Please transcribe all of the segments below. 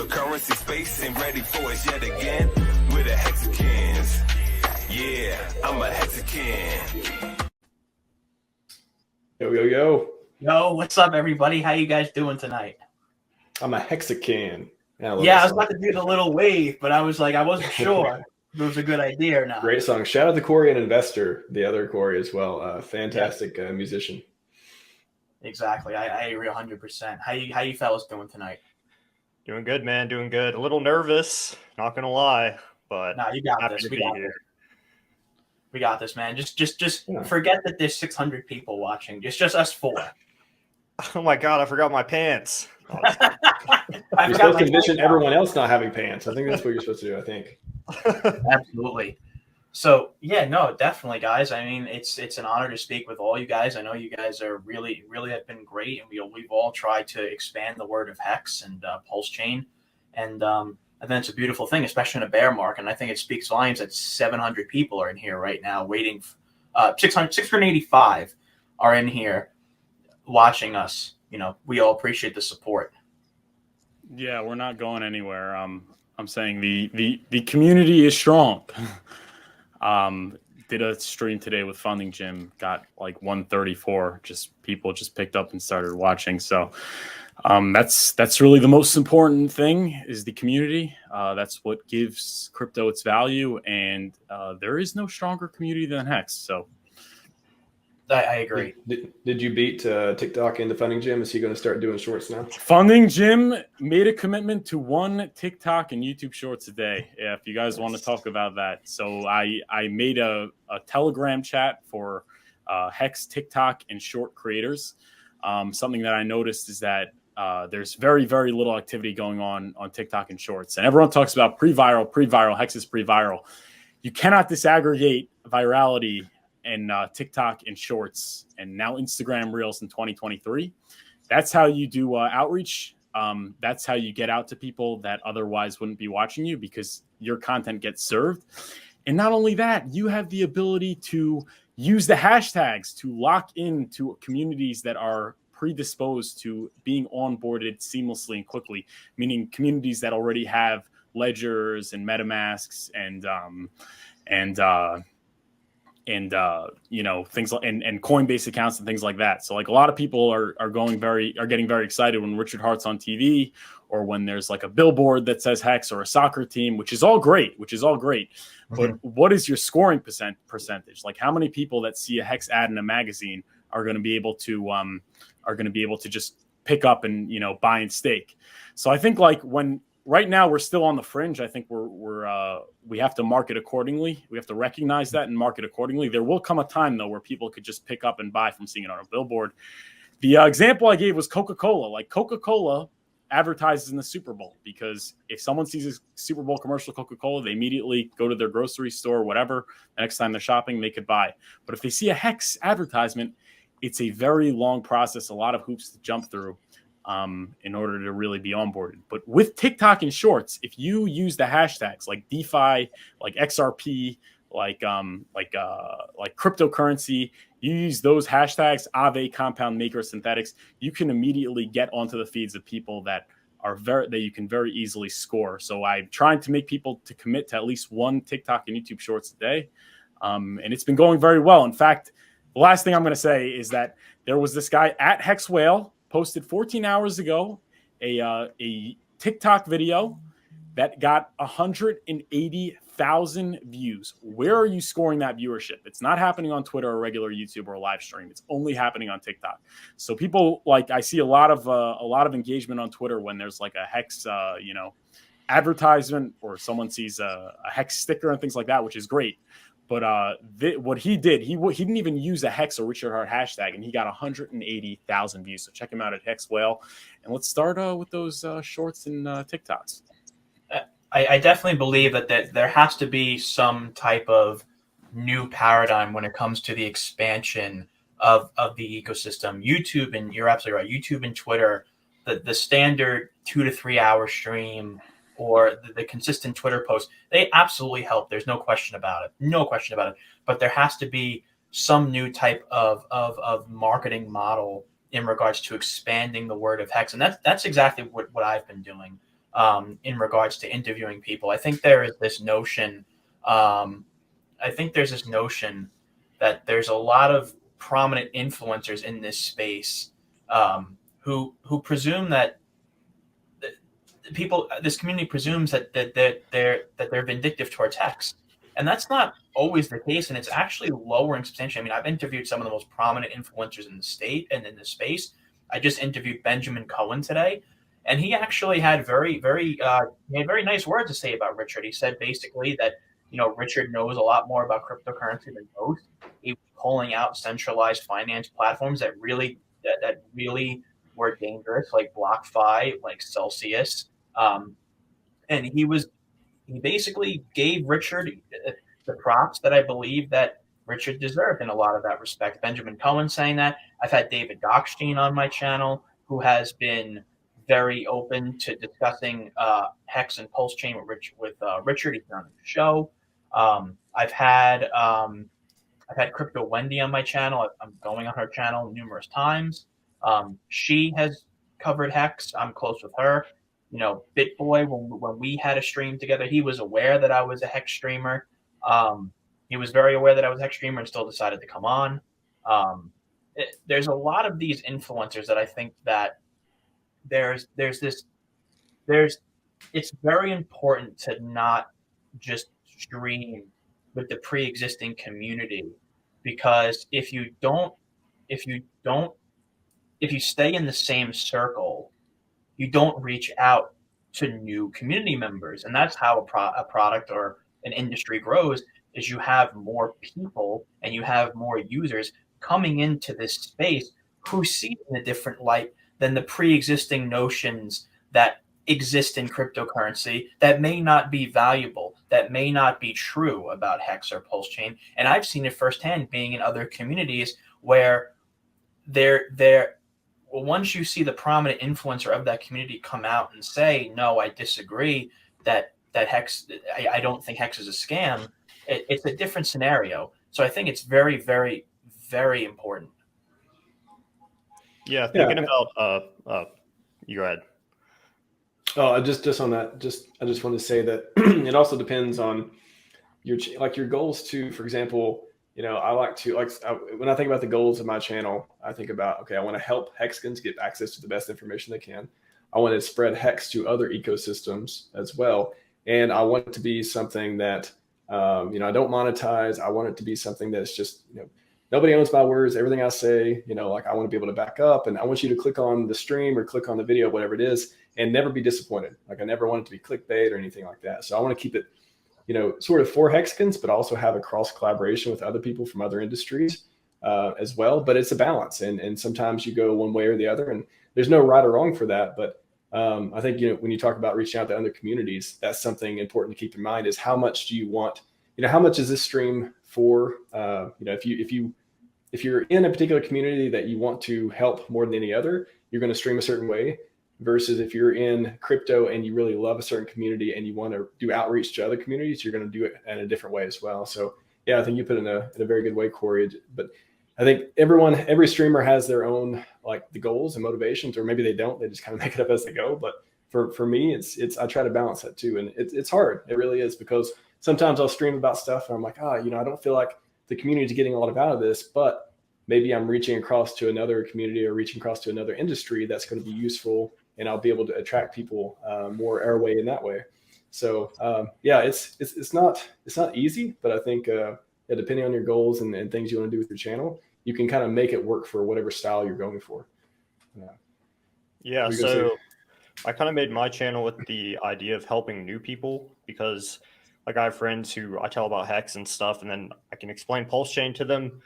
cryptocurrency space ain't ready for us yet again. We're the Hexicans. Yeah, I'm a Hexican. Yo, yo, yo. Yo, what's up, everybody? How you guys doing tonight? I'm a Hexican. Yeah, I was about to do the little wave, but I was like, I wasn't sure if it was a good idea or not. Great song. Shout out to Corey and Investor, the other Corey as well. Fantastic musician. Exactly. I agree 100%. How you fellas doing tonight? Doing good, man. Doing good. A little nervous, not gonna lie, but No, you got this. We got this, man. Just forget that there's 600 people watching. It's just us four. Oh my god, I forgot my pants. You're supposed to envision everyone else not having pants. I think that's what you're supposed to do, I think. Absolutely. So yeah, no, definitely, guys. I mean, it's an honor to speak with all you guys. I know you guys are really have been great, and we've all tried to expand the word of HEX and PulseChain, and then it's a beautiful thing, especially in a bear market. And I think it speaks volumes that 700 people are in here right now, waiting. 685 are in here watching us. You know, we all appreciate the support. Yeah, we're not going anywhere. I'm saying the community is strong. Did a stream today with Funding Gym, got like 134. People picked up and started watching. So that's really the most important thing is the community. That's what gives crypto its value, and there is no stronger community than HEX. So I agree. Did you beat TikTok in the Funding Gym? Is he going to start doing shorts now? Funding Gym made a commitment to one TikTok and YouTube shorts a day. Yeah, if you guys want to talk about that. So I made a Telegram chat for HEX, TikTok, and short creators. Something that I noticed is that there's very, very little activity going on TikTok and shorts. And everyone talks about pre-viral. HEX is pre-viral. You cannot disaggregate virality and TikTok and shorts, and now Instagram Reels in 2023. That's how you do outreach. That's how you get out to people that otherwise wouldn't be watching you because your content gets served. And not only that, you have the ability to use the hashtags to lock into communities that are predisposed to being onboarded seamlessly and quickly, meaning communities that already have ledgers and MetaMasks and you know, things like and Coinbase accounts and things like that. So like a lot of people are getting very excited when Richard Hart's on TV or when there's like a billboard that says HEX or a soccer team, which is all great. Mm-hmm. But what is your scoring percentage? Like how many people that see a HEX ad in a magazine are going to be able to just pick up and, you know, buy and stake? So I think like when right now we're still on the fringe. I think we have to market accordingly. We have to recognize that and market accordingly. There will come a time though where people could just pick up and buy from seeing it on a billboard. The example I gave was Coca-Cola. Like Coca-Cola advertises in the Super Bowl because if someone sees a Super Bowl commercial Coca-Cola, they immediately go to their grocery store or whatever. The next time they're shopping, they could buy. But if they see a HEX advertisement, it's a very long process, a lot of hoops to jump through. In order to really be onboarded. But with TikTok and shorts, if you use the hashtags like DeFi, like XRP, like cryptocurrency, you use those hashtags, Aave, Compound, Maker, Synthetics, you can immediately get onto the feeds of people that you can very easily score. So I'm trying to make people to commit to at least one TikTok and YouTube shorts a day. And it's been going very well. In fact, the last thing I'm going to say is that there was this guy at Hex Whale posted 14 hours ago a TikTok video that got 180,000 views. Where are you scoring that viewership? It's not happening on Twitter or regular YouTube or a live stream. It's only happening on TikTok. So people I see a lot of engagement on Twitter when there's like a HEX advertisement or someone sees a HEX sticker and things like that, which is great. But what he did, he didn't even use a HEX or Richard Hart hashtag, and he got 180,000 views. So check him out at Hex Whale. And let's start with those shorts and TikToks. I definitely believe that there has to be some type of new paradigm when it comes to the expansion of the ecosystem. YouTube, and you're absolutely right, YouTube and Twitter, the standard 2 to 3 hour stream or the consistent Twitter posts, they absolutely help. There's no question about it. But there has to be some new type of marketing model in regards to expanding the word of HEX. And that's exactly what I've been doing. in regards to interviewing people. I think there is this notion. That there's a lot of prominent influencers in this space who presume that this community presumes that they're vindictive towards HEX, and that's not always the case, and it's actually lowering substantially. I mean, I've interviewed some of the most prominent influencers in the state and in the space. I just interviewed Benjamin Cohen today, and he actually had very nice words to say about Richard. He said basically that Richard knows a lot more about cryptocurrency than most. He was pulling out centralized finance platforms that really were dangerous, like BlockFi, like Celsius. And he basically gave Richard the props that I believe that Richard deserved in a lot of that respect. Benjamin Cohen saying that. I've had David Dockstein on my channel, who has been very open to discussing HEX and PulseChain with Richard. He's been on the show. I've had Crypto Wendy on my channel. I'm going on her channel numerous times. She has covered HEX. I'm close with her. BitBoy, when we had a stream together, he was aware that I was a HEX streamer. He was very aware that I was a HEX streamer and still decided to come on. There's a lot of these influencers that I think that it's very important to not just stream with the pre-existing community, because if you stay in the same circle, you don't reach out to new community members. And that's how a product or an industry grows, is you have more people and you have more users coming into this space who see it in a different light than the pre-existing notions that exist in cryptocurrency that may not be valuable, that may not be true about HEX or PulseChain. And I've seen it firsthand being in other communities where once you see the prominent influencer of that community come out and say, no, I disagree, that HEX, I don't think HEX is a scam, it's a different scenario. So I think it's very, very, very important. Yeah, thinking about you go ahead. Oh, just on that, I just want to say that it also depends on your goals too. For example, I like to when I think about the goals of my channel, I think about, okay, I want to help Hexicans get access to the best information they can. I want to spread HEX to other ecosystems as well, and I want it to be something that I don't monetize. I want it to be something that's just nobody owns my words. Everything I say, I want to be able to back up, and I want you to click on the stream or click on the video, whatever it is, and never be disappointed. I never want it to be clickbait or anything like that. So I want to keep it, sort of for Hexicans, but also have a cross collaboration with other people from other industries as well. But it's a balance, and sometimes you go one way or the other, and there's no right or wrong for that. But I think when you talk about reaching out to other communities, that's something important to keep in mind: is how much do you want? How much is this stream for? If you're in a particular community that you want to help more than any other, you're going to stream a certain way. Versus if you're in crypto and you really love a certain community and you want to do outreach to other communities, you're going to do it in a different way as well. So yeah, I think you put it in a very good way, Corey. But I think every streamer has their own the goals and motivations, or maybe they don't. They just kind of make it up as they go. But for me, it's I try to balance that too, and it's hard. It really is, because sometimes I'll stream about stuff and I'm like, I don't feel like the community is getting a lot out of this, but maybe I'm reaching across to another community or reaching across to another industry that's going to be useful, and I'll be able to attract people more our way in that way. So it's not easy, but I think depending on your goals and things you want to do with your channel, you can kind of make it work for whatever style you're going for. Yeah. So I kind of made my channel with the idea of helping new people, because I have friends who I tell about HEX and stuff, and then I can explain PulseChain to them.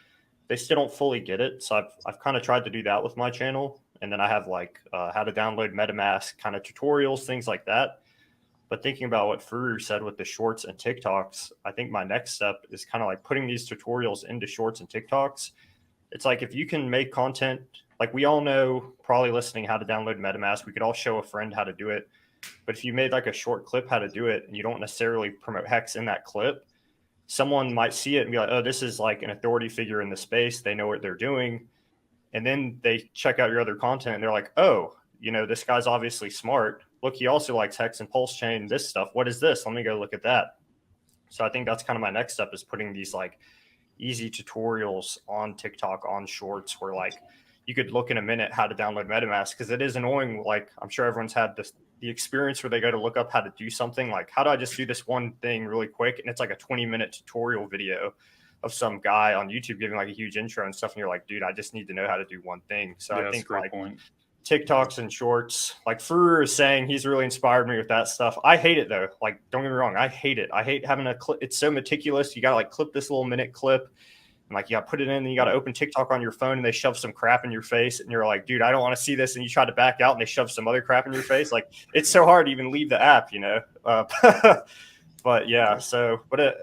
They still don't fully get it. So I've kind of tried to do that with my channel. And then I have how to download MetaMask kind of tutorials, things like that. But thinking about what Furu said with the shorts and TikToks, I think my next step is kind of putting these tutorials into shorts and TikToks. It's if you can make content, we all know, probably listening, how to download MetaMask. We could all show a friend how to do it. But if you made a short clip how to do it, and you don't necessarily promote HEX in that clip, someone might see it and be like, oh, this is an authority figure in the space. They know what they're doing. And then they check out your other content and they're like, oh, this guy's obviously smart. look, he also likes Hex and PulseChain, this stuff. What is this? Let me go look at that. So I think that's kind of my next step, is putting these like easy tutorials on TikTok, on Shorts, where like you could look in a minute how to download MetaMask, because it is annoying. Like, I'm sure everyone's had the experience where they go to look up how to do something, like, how do I just do this one thing really quick? And it's like a 20-minute tutorial video of some guy on YouTube giving like a huge intro and stuff. And you're like, dude, I just need to know how to do one thing. So I think like TikToks and Shorts, like Furu is saying, he's really inspired me with that stuff. I hate it though. Like, don't get me wrong, I hate it. I hate having a clip. It's so meticulous. You got to like clip this little minute clip, and like you got to put it in, and you got to open TikTok on your phone, and they shove some crap in your face, and you're like, dude, I don't want to see this. And you try to back out, and they shove some other crap in your face. Like, it's so hard to even leave the app, you know? But yeah, so, but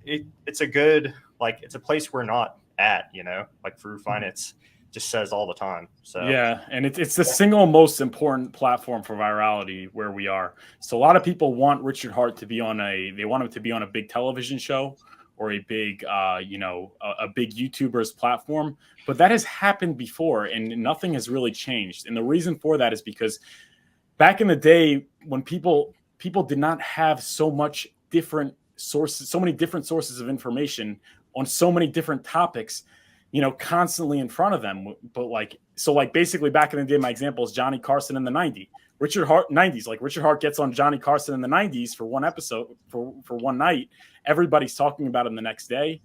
it's a good, like, it's a place we're not at, you know, like Furu Finance just says all the time. So yeah, and it's the single most important platform for virality where we are. So a lot of people want Richard Hart to be on they want him to be on a big television show or a big a big YouTuber's platform, but that has happened before and nothing has really changed. And the reason for that is because back in the day when people did not have so much different sources, so many different sources of information on so many different topics, you know, constantly in front of them. But like, so like basically back in the day, my example is Johnny Carson in the 90s. Richard Hart gets on Johnny Carson in the 90s for one episode, for one night. Everybody's talking about him the next day.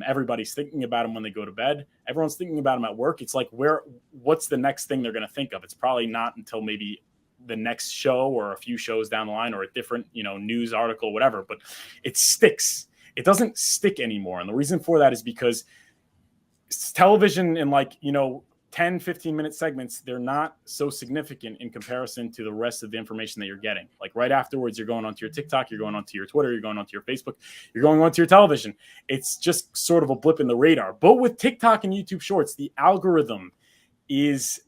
Everybody's thinking about him when they go to bed. Everyone's thinking about him at work. It's like, what's the next thing they're going to think of? It's probably not until maybe the next show or a few shows down the line or a different, you know, news article, whatever, but it sticks. It doesn't stick anymore. And the reason for that is because television in like, you know, 10, 15-minute segments, they're not so significant in comparison to the rest of the information that you're getting. Like right afterwards, you're going onto your TikTok, you're going onto your Twitter, you're going onto your Facebook, you're going onto your television. It's just sort of a blip in the radar. But with TikTok and YouTube Shorts, the algorithm is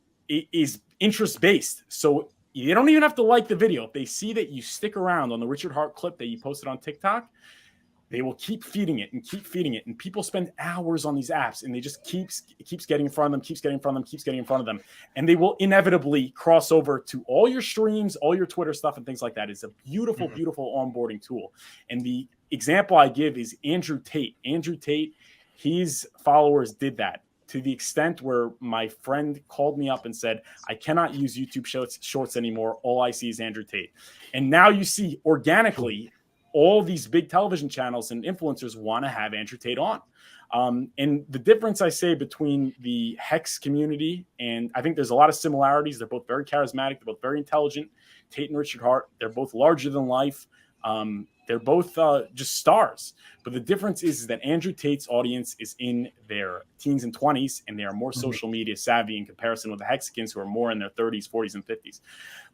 interest-based. So you don't even have to like the video. If they see that you stick around on the Richard Hart clip that you posted on TikTok, they will keep feeding it and keep feeding it. And people spend hours on these apps and they just keeps getting in front of them, keeps getting in front of them, keeps getting in front of them. And they will inevitably cross over to all your streams, all your Twitter stuff and things like that. It's a beautiful, beautiful onboarding tool. And the example I give is Andrew Tate. Andrew Tate, his followers did that to the extent where my friend called me up and said, I cannot use YouTube Shorts anymore. All I see is Andrew Tate. And now you see organically all these big television channels and influencers want to have Andrew Tate on. And the difference I say between the HEX community, and I think there's a lot of similarities. They're both very charismatic. They're both very intelligent. Tate and Richard Hart, they're both larger than life. They're both just stars. But the difference is that Andrew Tate's audience is in their teens and 20s, and they are more social media savvy in comparison with the Hexicans who are more in their 30s, 40s, and 50s.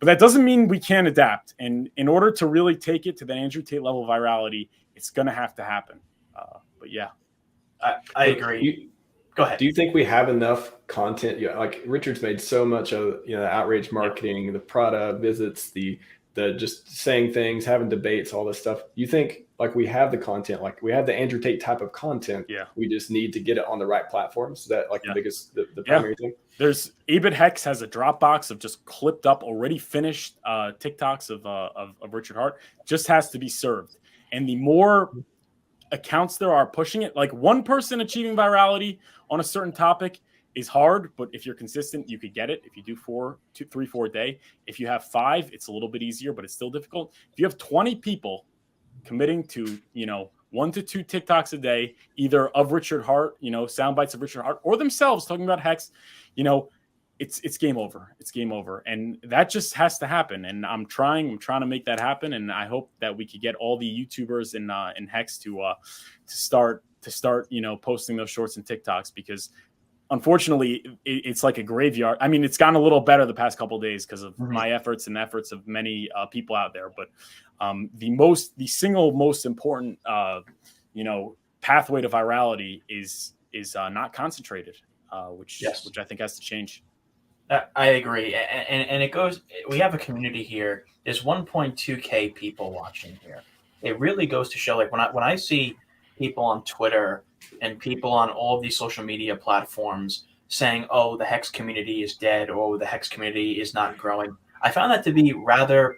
But that doesn't mean we can't adapt. And in order to really take it to the Andrew Tate level of virality, it's going to have to happen. But yeah. I agree. Go ahead. Do you think we have enough content? Yeah, like Richard's made so much of, you know, the outrage marketing, the Prada visits, the just saying things, having debates, all this stuff. You think like we have the content, like we have the Andrew Tate type of content. Yeah. We just need to get it on the right platforms. Is that like the biggest, the primary thing? There's HEX has a Dropbox of just clipped up, already finished TikToks of Richard Hart. Just has to be served. And the more accounts there are pushing it, like one person achieving virality on a certain topic is hard, but if you're consistent, you could get it. If you do 3, 4 a day, if you have 5, it's a little bit easier, but it's still difficult. If you have 20 people committing to, you know, 1 to 2 TikToks a day, either of Richard Hart, you know, sound bites of Richard Hart, or themselves talking about HEX, you know, it's game over. It's game over. And that just has to happen. And I'm trying to make that happen. And I hope that we could get all the YouTubers in HEX to start, you know, posting those shorts and TikToks, because unfortunately, it's like a graveyard. I mean, it's gotten a little better the past couple of days because of my efforts and efforts of many people out there. But the single most important, you know, pathway to virality is not concentrated, which I think has to change. I agree, and it goes. We have a community here. There's 1.2K people watching here. It really goes to show, like when I see people on Twitter and people on all of these social media platforms saying, oh, the HEX community is dead, or the HEX community is not growing, I found that to be rather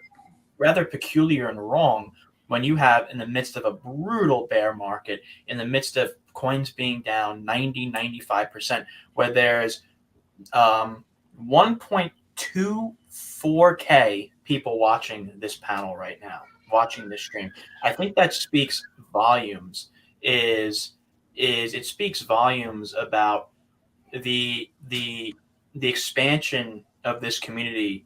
peculiar and wrong when you have, in the midst of a brutal bear market, in the midst of coins being down 95%, where there's 1.24K people watching this panel right now, watching this stream. I think that speaks volumes. It speaks volumes about the expansion of this community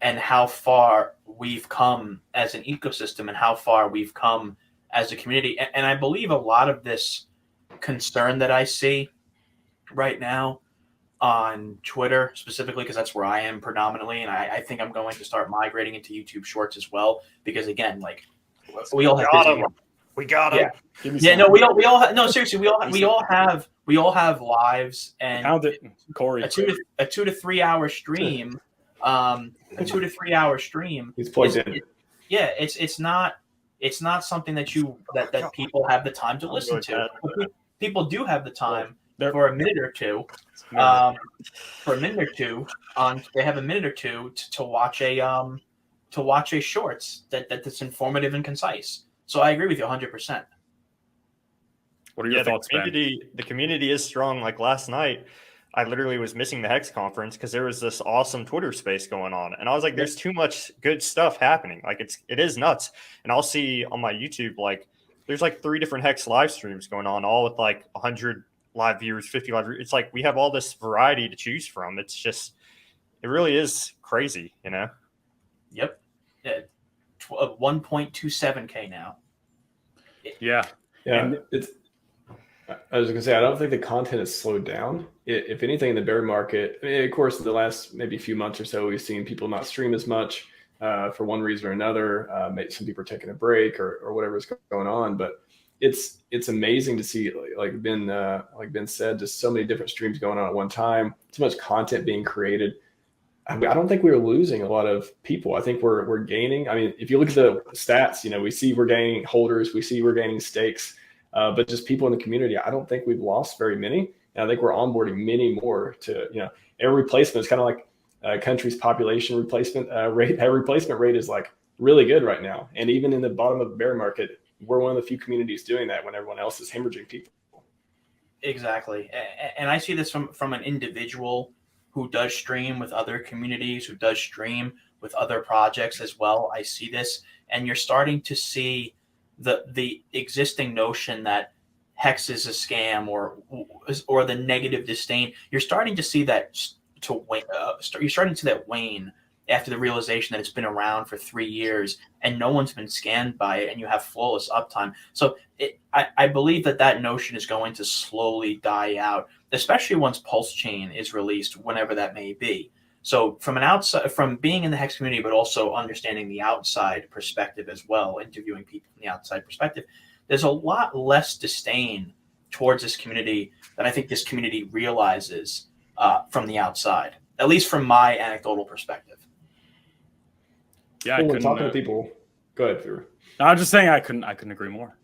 and how far we've come as an ecosystem and how far we've come as a community. And I believe a lot of this concern that I see right now on Twitter specifically, because that's where I am predominantly, and I think I'm going to start migrating into YouTube Shorts as well, because again, like, we all have busy. We got him. Yeah, no, we all no, seriously, we all have lives, and Pound it, Corey. a 2 to 3 hour stream, He's plugged in. Yeah, it's not something that people have the time to listen to. People do have the time for a minute or two. They have a minute or two to watch a shorts that's informative and concise. So I agree with you 100%. What are your thoughts, Ben? The community is strong. Like last night, I literally was missing the HEX conference because there was this awesome Twitter space going on. And I was like, there's too much good stuff happening. Like it is nuts. And I'll see on my YouTube, like there's like 3 different HEX live streams going on, all with like 100 live viewers, 50 live viewers. It's like we have all this variety to choose from. It's just, it really is crazy, you know? Yep. 1.27K now. Yeah. And I was going to say, I don't think the content has slowed down. If anything, in the bear market, I mean, of course, the last maybe few months or so, we've seen people not stream as much for one reason or another. Maybe some people are taking a break or whatever's going on. But it's amazing to see, like Ben said, just so many different streams going on at one time, so much content being created. I don't think we're losing a lot of people. I think we're gaining. I mean, if you look at the stats, we see we're gaining holders, we see we're gaining stakes, but just people in the community, I don't think we've lost very many. And I think we're onboarding many more to, every replacement is kind of like a country's population replacement rate. That replacement rate is like really good right now. And even in the bottom of the bear market, we're one of the few communities doing that when everyone else is hemorrhaging people. Exactly. And I see this from an individual who does stream with other communities, who does stream with other projects as well. I see this, and you're starting to see the existing notion that HEX is a scam or the negative disdain. You're starting to see that you're starting to see that wane after the realization that it's been around for 3 years and no one's been scanned by it, and you have flawless uptime. So I believe that notion is going to slowly die out, especially once PulseChain is released, whenever that may be. So from being in the HEX community, but also understanding the outside perspective as well, interviewing people from the outside perspective, there's a lot less disdain towards this community than I think this community realizes from the outside, at least from my anecdotal perspective. Yeah, when talking to people, go ahead, Furu. I was just saying I couldn't agree more.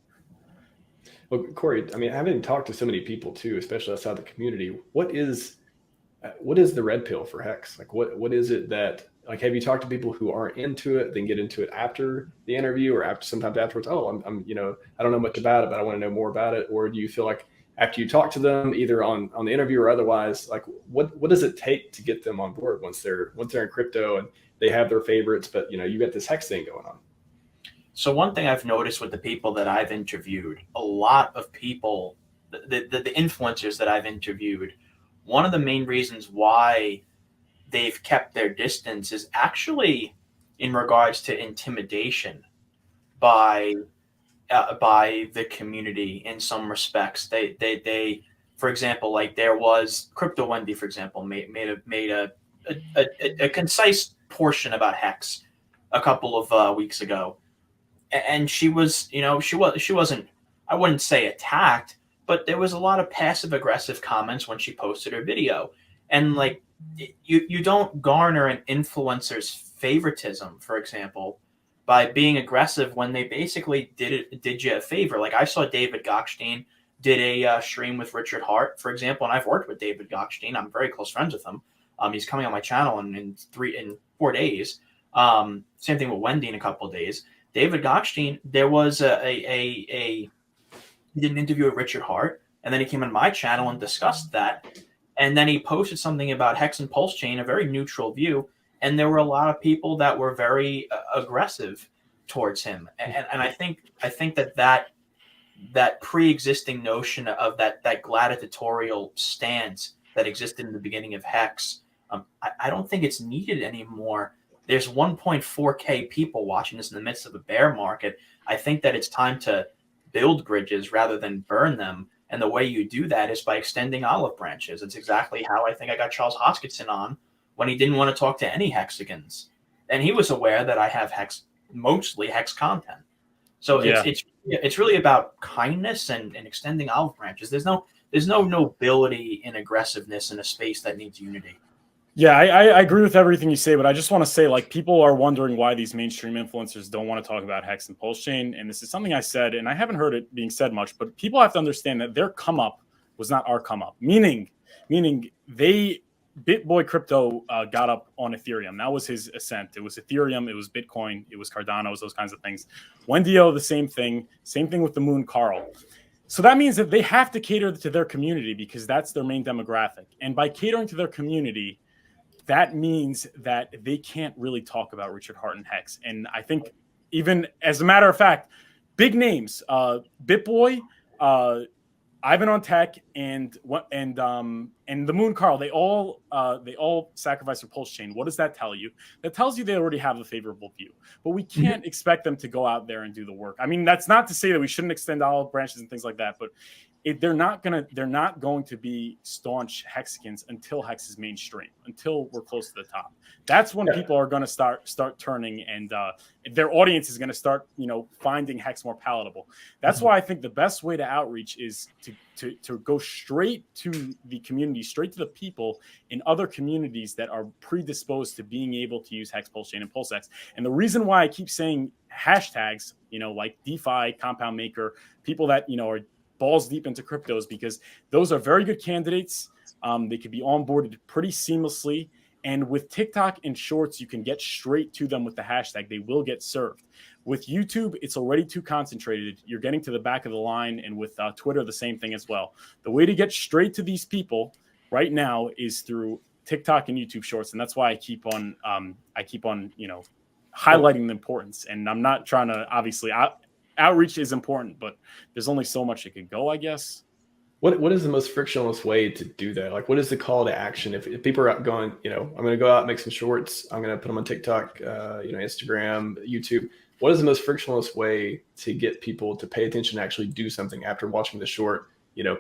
Well, Corey, I mean, having talked to so many people too, especially outside the community, what is the red pill for HEX? Like, what is it that, like, have you talked to people who aren't into it, then get into it after the interview or sometimes afterwards? Oh, I'm I don't know much about it, but I want to know more about it. Or do you feel like after you talk to them, either on the interview or otherwise, like what does it take to get them on board once they're in crypto and they have their favorites, but you got this HEX thing going on? So one thing I've noticed with the people that I've interviewed, a lot of people, the influencers that I've interviewed, one of the main reasons why they've kept their distance is actually in regards to intimidation by the community in some respects. They for example, like there was Crypto Wendy, for example, made a concise portion about HEX a couple of weeks ago. And she was, she wasn't, I wouldn't say attacked, but there was a lot of passive aggressive comments when she posted her video. And like, you don't garner an influencer's favoritism, for example, by being aggressive when they basically did you a favor. Like I saw David Gokhshtein did a stream with Richard Hart, for example, and I've worked with David Gokhshtein. I'm very close friends with him. He's coming on my channel in 4 days. Same thing with Wendy in a couple of days. David Gottstein, there was he did an interview with Richard Hart, and then he came on my channel and discussed that. And then he posted something about Hex and PulseChain, a very neutral view. And there were a lot of people that were very aggressive towards him. And I think that pre-existing notion of that gladiatorial stance that existed in the beginning of Hex, I don't think it's needed anymore. There's 1.4K people watching this in the midst of a bear market. I think that it's time to build bridges rather than burn them. And the way you do that is by extending olive branches. It's exactly how I think I got Charles Hoskinson on when he didn't want to talk to any hexagons. And he was aware that I have mostly hex content. So it's really about kindness and extending olive branches. There's no nobility in aggressiveness in a space that needs unity. Yeah, I agree with everything you say, but I just want to say, like, people are wondering why these mainstream influencers don't want to talk about Hex and PulseChain. And this is something I said, and I haven't heard it being said much, but people have to understand that their come up was not our come up. Meaning BitBoy Crypto got up on Ethereum. That was his ascent. It was Ethereum, it was Bitcoin, it was Cardano, those kinds of things. Wendio, the same thing. Same thing with the Moon Carl. So that means that they have to cater to their community because that's their main demographic. And by catering to their community, that means that they can't really talk about Richard Hart and Hex. And I think, even as a matter of fact, big names, BitBoy, Ivan on Tech, and the Moon Carl, they all sacrificed for PulseChain. What does that tell you? That tells you they already have a favorable view. But we can't expect them to go out there and do the work. I mean, that's not to say that we shouldn't extend olive branches and things like that, but they're not going to be staunch hexagons until Hex is mainstream, until we're close to the top. That's when people are going to start turning, and their audience is going to start, finding Hex more palatable. That's why I think the best way to outreach is to go straight to the community, straight to the people in other communities that are predisposed to being able to use Hex, PulseChain, and PulseX. And the reason why I keep saying hashtags, like DeFi, Compound Maker, people that are balls deep into cryptos, because those are very good candidates. They could be onboarded pretty seamlessly. And with TikTok and Shorts, you can get straight to them with the hashtag. They will get served. With YouTube, it's already too concentrated. You're getting to the back of the line. And with Twitter, the same thing as well. The way to get straight to these people right now is through TikTok and YouTube Shorts. And that's why I keep on highlighting the importance. And I'm not trying to, obviously, outreach is important, but there's only so much it could go, I guess. What is the most frictionless way to do that? Like, what is the call to action? If people are out going, I'm going to go out and make some shorts, I'm going to put them on TikTok, Instagram, YouTube. What is the most frictionless way to get people to pay attention and actually do something after watching the short,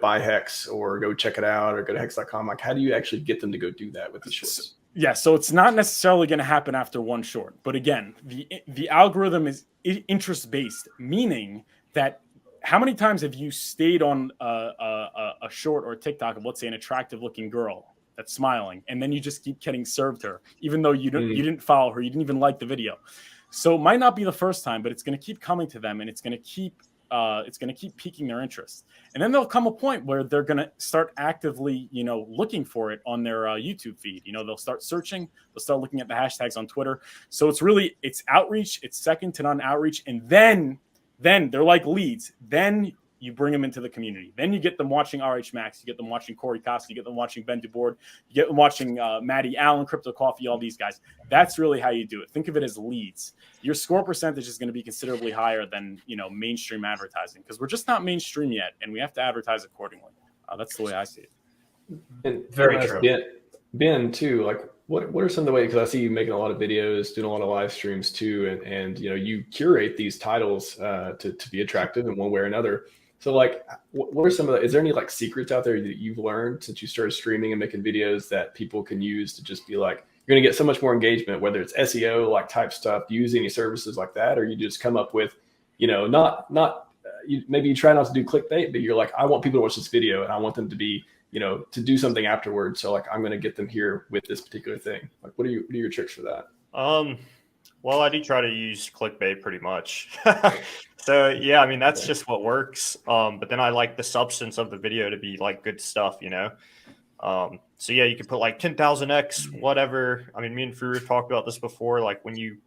buy Hex or go check it out or go to hex.com? Like, how do you actually get them to go do that with the shorts? Yeah, so it's not necessarily going to happen after one short. But again, the algorithm is interest-based, meaning that how many times have you stayed on a short or a TikTok of, let's say, an attractive-looking girl that's smiling, and then you just keep getting served her, even though you didn't follow her, you didn't even like the video. So it might not be the first time, but it's going to keep coming to them, and it's going to keep piquing their interest. And then there'll come a point where they're going to start actively, looking for it on their YouTube feed. They'll start searching, they'll start looking at the hashtags on Twitter. So it's outreach, it's second to none outreach. And then they're like leads. Then you bring them into the community. Then you get them watching RHMax, you get them watching Corey Costa, you get them watching Ben DuBard, you get them watching Maddie Allen, Crypto Coffee, all these guys. That's really how you do it. Think of it as leads. Your score percentage is going to be considerably higher than mainstream advertising, because we're just not mainstream yet, and we have to advertise accordingly. That's the way I see it. And Very true. Ben, too, like what are some of the ways, because I see you making a lot of videos, doing a lot of live streams too, and you curate these titles to be attractive in one way or another. So like, what are some of is there any like secrets out there that you've learned since you started streaming and making videos that people can use to just be like, you're going to get so much more engagement, whether it's SEO like type stuff, do you use any services like that, or you just come up with, maybe you try not to do clickbait, but you're like, I want people to watch this video and I want them to be, to do something afterwards. So like, I'm going to get them here with this particular thing. Like, what are your tricks for that? Well, I do try to use clickbait pretty much. So yeah, I mean, that's just what works. But then I like the substance of the video to be like good stuff, So yeah, you could put like 10,000x, whatever. I mean, me and Furu talked about this before. Like when you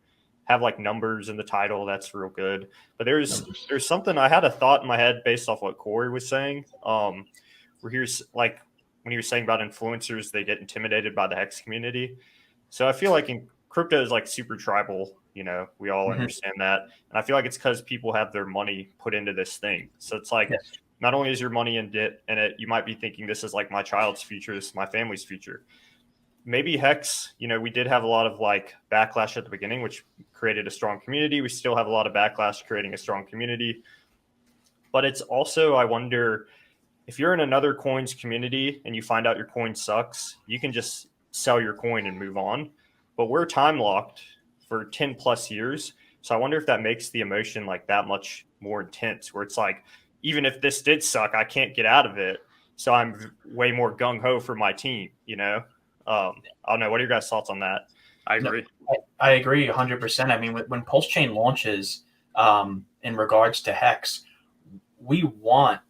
have like numbers in the title, that's real good. But there's something, I had a thought in my head based off what Corey was saying. Where here's like when he was saying about influencers, they get intimidated by the Hex community. So I feel like in crypto is like super tribal, we all understand that. And I feel like it's because people have their money put into this thing. So it's like, not only is your money in it, you might be thinking this is like my child's future, this is my family's future. Maybe Hex, we did have a lot of like backlash at the beginning, which created a strong community. We still have a lot of backlash creating a strong community. But it's also, I wonder, if you're in another coin's community and you find out your coin sucks, you can just sell your coin and move on. But we're time locked for 10 plus years. So I wonder if that makes the emotion like that much more intense, where it's like, even if this did suck, I can't get out of it. So I'm way more gung ho for my team, I don't know. What are your guys' thoughts on that? I agree. I agree 100%. I mean, when PulseChain launches, in regards to Hex, we want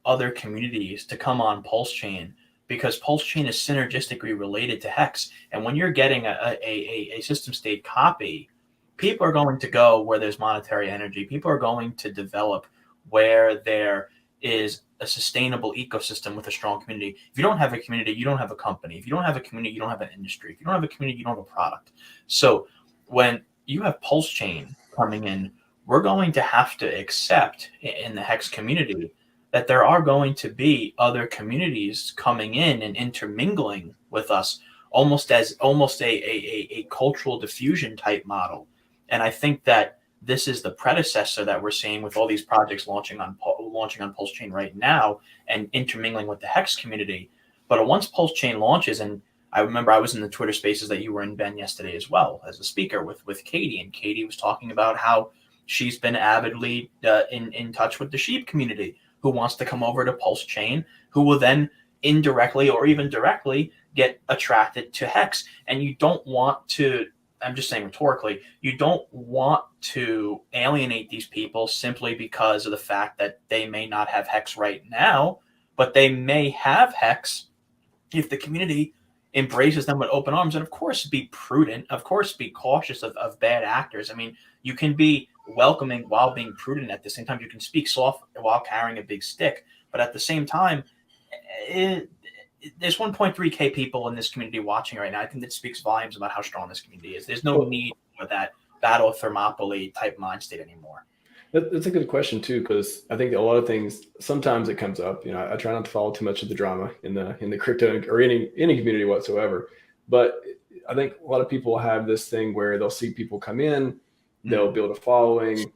other communities to come on PulseChain because PulseChain is synergistically related to Hex. And when you're getting a system state copy, people are going to go where there's monetary energy. People are going to develop where there is a sustainable ecosystem with a strong community. If you don't have a community, you don't have a company. If you don't have a community, you don't have an industry. If you don't have a community, you don't have a product. So when you have PulseChain coming in, we're going to have to accept in the Hex community that there are going to be other communities coming in and intermingling with us almost a cultural diffusion type model. And I think that this is the predecessor that we're seeing with all these projects launching on PulseChain right now and intermingling with the Hex community. But once PulseChain launches, and I remember I was in the Twitter spaces that you were in, Ben, yesterday as well as a speaker with Katie, and Katie was talking about how she's been avidly in touch with the sheep community who wants to come over to PulseChain, who will then indirectly or even directly get attracted to Hex. And you don't want to, I'm just saying rhetorically, you don't want to alienate these people simply because of the fact that they may not have Hex right now, but they may have Hex if the community embraces them with open arms. And of course, be prudent, of course, be cautious of bad actors. I mean, you can be welcoming while being prudent at the same time. You can speak soft while carrying a big stick, but at the same time, there's 1.3K people in this community watching right now. I think that speaks volumes about how strong this community is. There's no need for that battle of Thermopylae type mind state anymore. That's a good question too, because I think a lot of things, sometimes it comes up. I try not to follow too much of the drama in the crypto or any community whatsoever. But I think a lot of people have this thing where they'll see people come in, they'll build a following,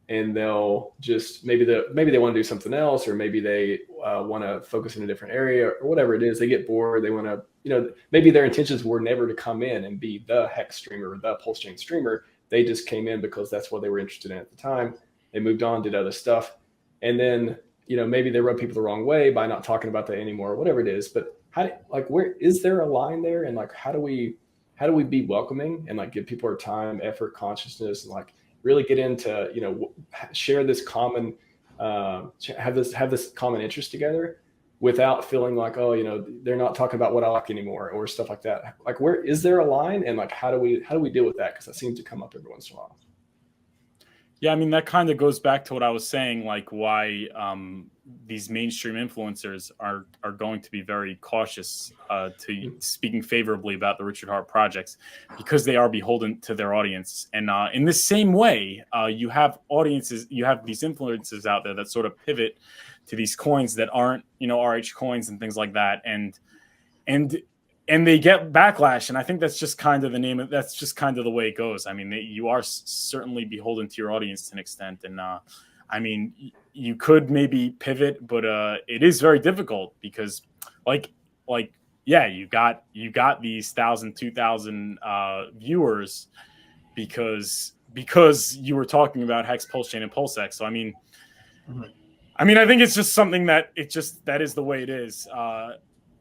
and they'll just maybe they want to do something else, or maybe they want to focus in a different area, or whatever it is. They get bored. They want to, maybe their intentions were never to come in and be the Hex streamer or the PulseChain streamer. They just came in because that's what they were interested in at the time. They moved on, did other stuff, and then maybe they rub people the wrong way by not talking about that anymore, or whatever it is. But where is there a line there, and how do we be welcoming and give people our time, effort, consciousness, and really get into share this common have this common interest together without feeling like, they're not talking about what I like anymore or stuff like that. Where is there a line, and how do we deal with that? Because that seems to come up every once in a while. Yeah, I mean, that kind of goes back to what I was saying, why these mainstream influencers are going to be very cautious to speaking favorably about the Richard Hart projects, because they are beholden to their audience. And in the same way, you have audiences, you have these influencers out there that sort of pivot to these coins that aren't, RH coins and things like that. And they get backlash, and I think that's just kind of that's just kind of the way it goes. I mean, you are certainly beholden to your audience to an extent, and I mean, you could maybe pivot, but it is very difficult because, you got these 1,000, 2,000 viewers because you were talking about Hex, PulseChain, and PulseX. So I mean, I think it's just something that that is the way it is.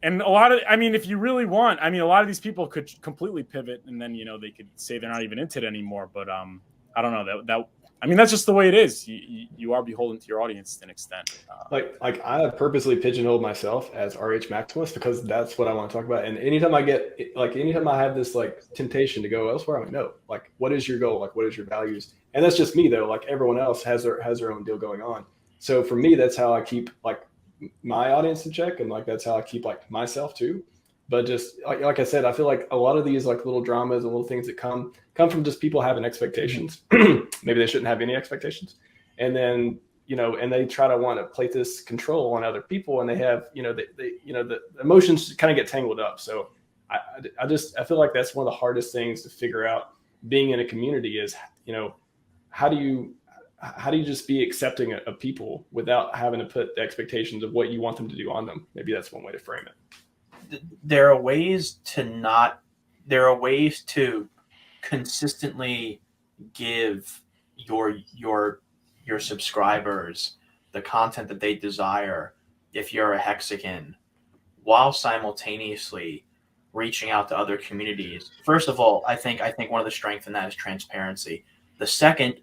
And if you really want, a lot of these people could completely pivot, and then, they could say they're not even into it anymore. But I don't know, I mean, that's just the way it is. You are beholden to your audience to an extent. Like I have purposely pigeonholed myself as RHMaximalist because that's what I want to talk about. And anytime I have this like temptation to go elsewhere, I'm like, no, like, what is your goal? Like, what is your values? And that's just me though. Like everyone else has their own deal going on. So for me, that's how I keep like my audience in check, and like that's how I keep like myself too. But just like I said, I feel like a lot of these like little dramas and little things that come from just people having expectations. Maybe they shouldn't have any expectations. And then, and they try to want to play this control on other people, and they have, the emotions kind of get tangled up. So I feel like that's one of the hardest things to figure out being in a community is, how do you just be accepting of people without having to put the expectations of what you want them to do on them? Maybe that's one way to frame it. There are ways to consistently give your subscribers the content that they desire if you're a Hexican, while simultaneously reaching out to other communities. First of all, I think one of the strengths in that is transparency. The second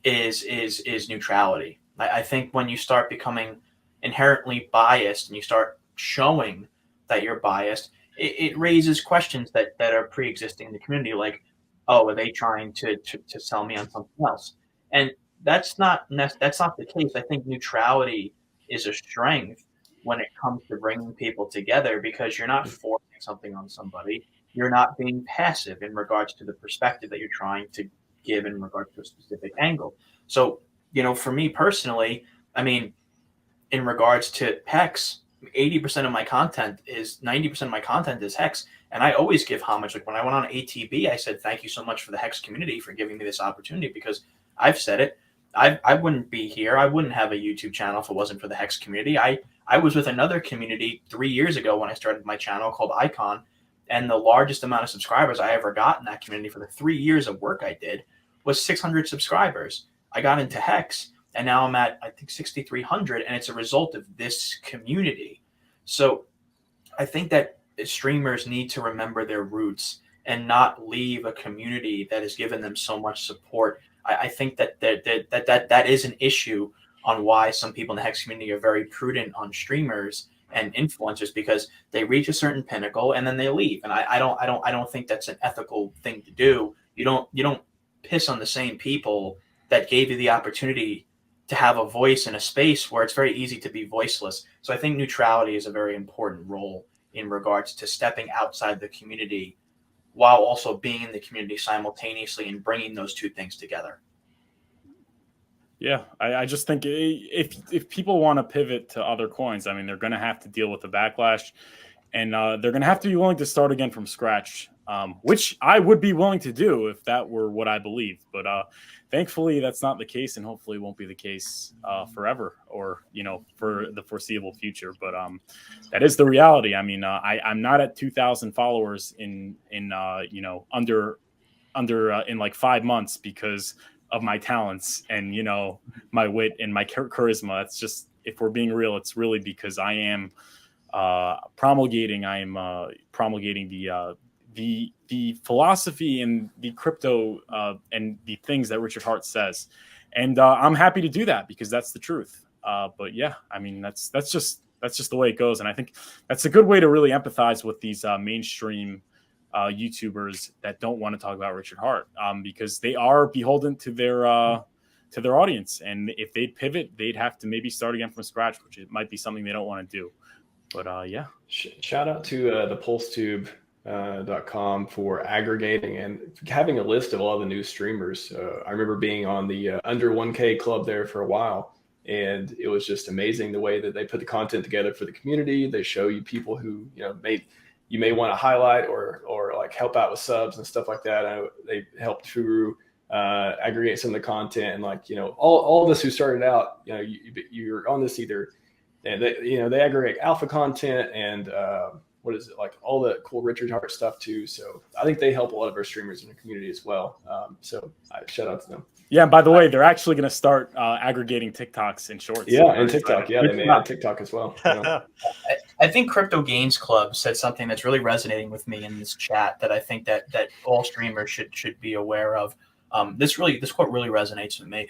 is neutrality. I think when you start becoming inherently biased and you start showing that you're biased, it raises questions that are pre-existing in the community, like, oh, are they trying to sell me on something else? And that's not the case. I think neutrality is a strength when it comes to bringing people together, because you're not forcing something on somebody. You're not being passive in regards to the perspective that you're trying to give in regards to a specific angle. So, for me personally, I mean, in regards to HEX, 90% of my content is HEX, and I always give homage. Like when I went on ATB, I said thank you so much for the HEX community for giving me this opportunity, because I've said it. I wouldn't be here. I wouldn't have a YouTube channel if it wasn't for the HEX community. I was with another community 3 years ago when I started my channel called Icon, and the largest amount of subscribers I ever got in that community for the 3 years of work I did was 600 subscribers. I got into HEX, and now I'm at, I think, 6,300, and it's a result of this community. So I think that streamers need to remember their roots and not leave a community that has given them so much support. I think that is an issue on why some people in the HEX community are very prudent on streamers and influencers, because they reach a certain pinnacle and then they leave. And I don't think that's an ethical thing to do. You don't piss on the same people that gave you the opportunity to have a voice in a space where it's very easy to be voiceless. So I think neutrality is a very important role in regards to stepping outside the community while also being in the community simultaneously and bringing those two things together. Yeah, I just think if people want to pivot to other coins, I mean, they're going to have to deal with the backlash, and they're going to have to be willing to start again from scratch, which I would be willing to do if that were what I believed. But thankfully, that's not the case, and hopefully won't be the case forever, or for the foreseeable future. But that is the reality. I mean, I'm not at 2,000 followers in under in like 5 months because of my talents and my wit and my charisma. It's just, if we're being real, it's really because I am promulgating the philosophy and the crypto and the things that Richard Hart says, and I'm happy to do that because that's the truth. But yeah, I mean, that's just the way it goes, and I think that's a good way to really empathize with these mainstream YouTubers that don't want to talk about Richard Hart, because they are beholden to their audience, and if they'd pivot, they'd have to maybe start again from scratch, which it might be something they don't want to do. But yeah, shout out to the PulseTube.com for aggregating and having a list of all the new streamers. I remember being on the under 1K club there for a while, and it was just amazing the way that they put the content together for the community. They show you people who you may want to highlight or like help out with subs and stuff like that. They helped Furu aggregate some of the content, and all of us who started out, you're on this either, and they aggregate alpha content and like all the cool Richard Hart stuff too. So I think they help a lot of our streamers in the community as well. So shout out to them. Yeah, and by the way, they're actually going to start aggregating TikToks and shorts. Yeah, and TikTok. Yeah, they made a TikTok as well. I think Crypto Gains Club said something that's really resonating with me in this chat that I think that all streamers should be aware of. This quote really resonates with me.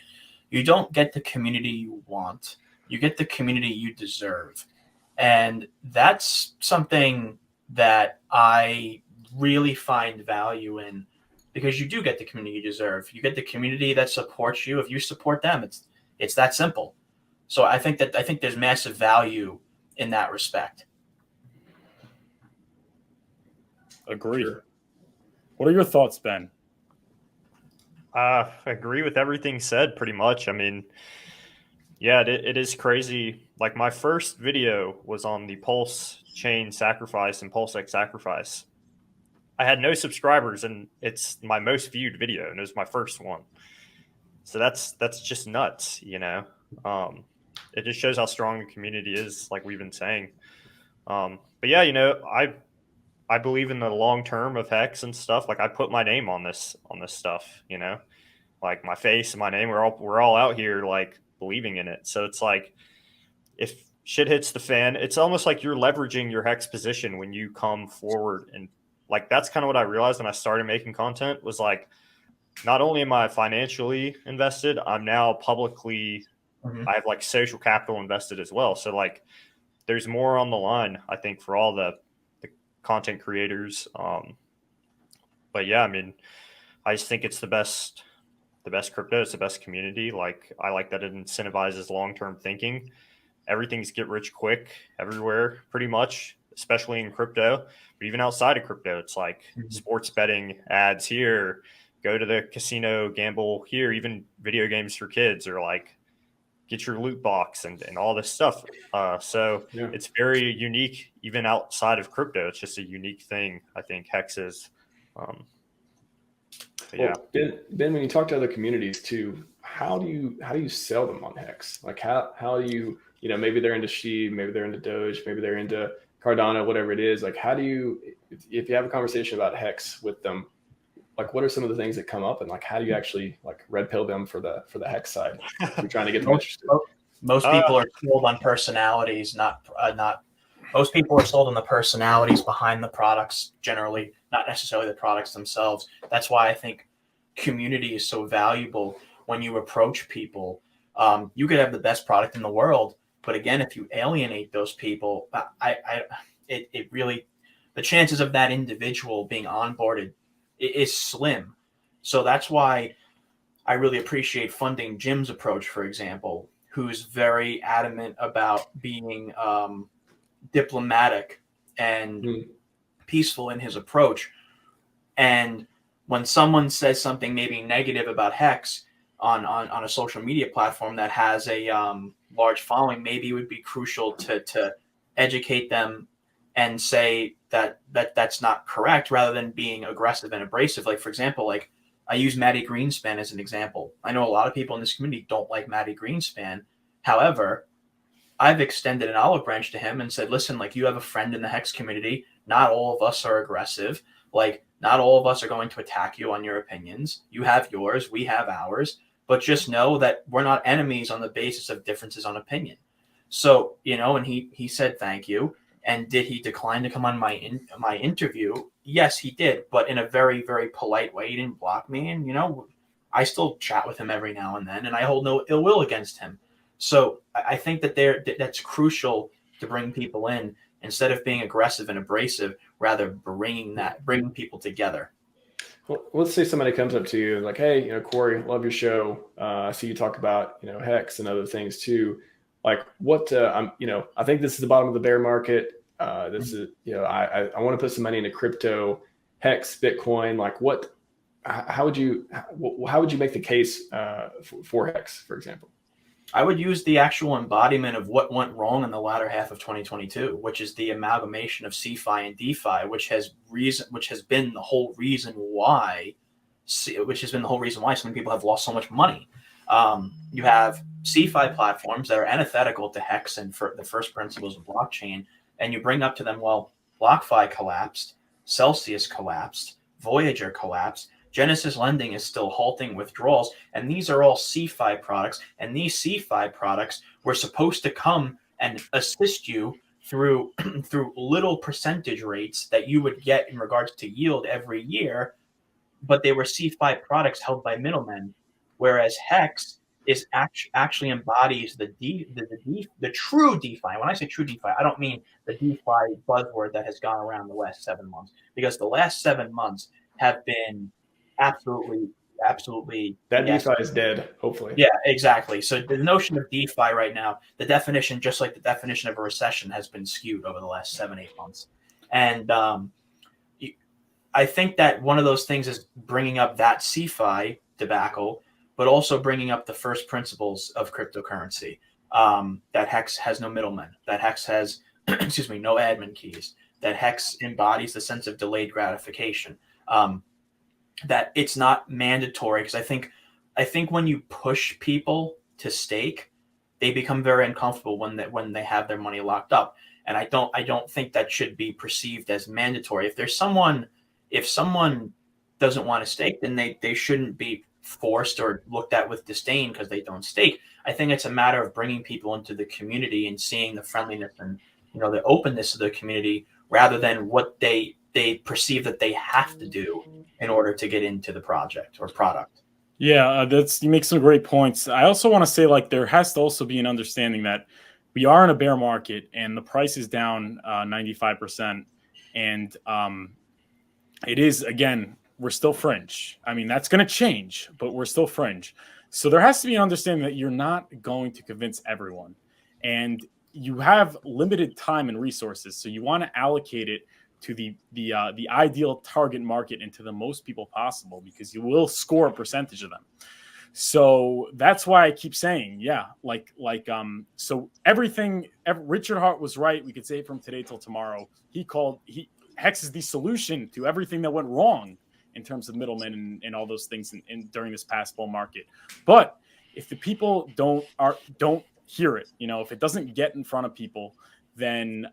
You don't get the community you want. You get the community you deserve. And that's something that I really find value in, because you do get the community you deserve. You get the community that supports you. If you support them, it's that simple. So I think there's massive value in that respect. Agree. Sure. What are your thoughts, Ben? I agree with everything said pretty much. I mean, yeah, it is crazy. Like, my first video was on the PulseChain sacrifice and PulseX sacrifice. I had no subscribers, and it's my most viewed video, and it was my first one. So that's just nuts, you know. It just shows how strong the community is, like we've been saying. But yeah, you know, I believe in the long term of HEX and stuff. Like, I put my name on this stuff, you know, like my face and my name. We're all out here like believing in it. So it's like, if shit hits the fan, it's almost like you're leveraging your HEX position when you come forward. And like, that's kind of what I realized when I started making content, was like, not only am I financially invested, I'm now publicly, I have like social capital invested as well. So like, there's more on the line, I think, for all the content creators. But yeah, I mean, I just think it's the best crypto. It's the best community. Like, I like that it incentivizes long-term thinking. Everything's get rich quick everywhere, pretty much, especially in crypto. But even outside of crypto, it's like sports betting ads here, go to the casino, gamble here, even video games for kids, or like get your loot box and all this stuff. So yeah, it's very unique, even outside of crypto. It's just a unique thing, I think, HEX is. Yeah. Ben, when you talk to other communities too, how do you sell them on HEX? Like, how do you, you know, maybe they're into Shi, maybe they're into Doge, maybe they're into Cardano, whatever it is. Like, how do you, if you have a conversation about HEX with them, like, what are some of the things that come up, and like, how do you actually like red pill them for the HEX side? If you're trying to get them interested. Most people are sold on personalities, not. Most people are sold on the personalities behind the products, generally, not necessarily the products themselves. That's why I think community is so valuable. When you approach people, you could have the best product in the world, but again, if you alienate those people, it really, the chances of that individual being onboarded is slim. So that's why I really appreciate funding Jim's approach, for example, who's very adamant about being diplomatic and peaceful in his approach. And when someone says something maybe negative about HEX on a social media platform that has a large following, maybe it would be crucial to educate them and say that that's not correct, rather than being aggressive and abrasive. Like, for example, like, I use Matty Greenspan as an example. I know a lot of people in this community don't like Matty Greenspan. However, I've extended an olive branch to him and said, listen, like, you have a friend in the HEX community. Not all of us are aggressive. Like, not all of us are going to attack you on your opinions. You have yours, we have ours. But just know that we're not enemies on the basis of differences on opinion. So, you know, and he said thank you. And did he decline to come on my interview? Yes, he did, but in a very, very polite way. He didn't block me. And, you know, I still chat with him every now and then, and I hold no ill will against him. So I think that that's crucial to bring people in, instead of being aggressive and abrasive, rather bringing people together. Well, let's say somebody comes up to you and like, hey, you know, Corey, love your show. I see you talk about, you know, HEX and other things too. Like, what, you know, I think this is the bottom of the bear market. This is, you know, I want to put some money into crypto, HEX, Bitcoin. Like, how would you make the case for HEX, for example? I would use the actual embodiment of what went wrong in the latter half of 2022, which is the amalgamation of CeFi and DeFi, which has been the whole reason why so many people have lost so much money. You have CeFi platforms that are antithetical to HEX and for the first principles of blockchain, and you bring up to them, well, BlockFi collapsed, Celsius collapsed, Voyager collapsed, Genesis Lending is still halting withdrawals, and these are all CeFi products, and these CeFi products were supposed to come and assist you through little percentage rates that you would get in regards to yield every year. but they were C5 products held by middlemen, whereas Hex is actually embodies the true DeFi. When I say true DeFi, I don't mean the DeFi buzzword that has gone around the last 7 months, because the last 7 months have been absolutely that DeFi is dead. Hopefully, yeah, exactly. So the notion of DeFi right now, the definition, just like the definition of a recession, has been skewed over the last 7-8 months, and I think that one of those things is bringing up that CeFi debacle, but also bringing up the first principles of cryptocurrency. That Hex has no middlemen. That Hex has, excuse me, no admin keys. That Hex embodies the sense of delayed gratification. That it's not mandatory, because I think when you push people to stake, they become very uncomfortable when they have their money locked up. And I don't think that should be perceived as mandatory. If someone doesn't want to stake, then they shouldn't be forced or looked at with disdain because they don't stake. I think it's a matter of bringing people into the community and seeing the friendliness and the openness of the community, rather than what they perceive that they have to do in order to get into the project or product. Yeah, you make some great points. I also want to say, like, there has to also be an understanding that we are in a bear market and the price is down 95%. And it is, again, we're still fringe. I mean, that's going to change, but we're still fringe. So there has to be an understanding that you're not going to convince everyone. And you have limited time and resources. So you want to allocate it to the ideal target market and to the most people possible, because you will score a percentage of them. So that's why I keep saying, so Richard Hart was right. We could say from today till tomorrow. Hex is the solution to everything that went wrong in terms of middlemen and all those things during this past bull market. But if the people don't hear it, if it doesn't get in front of people, then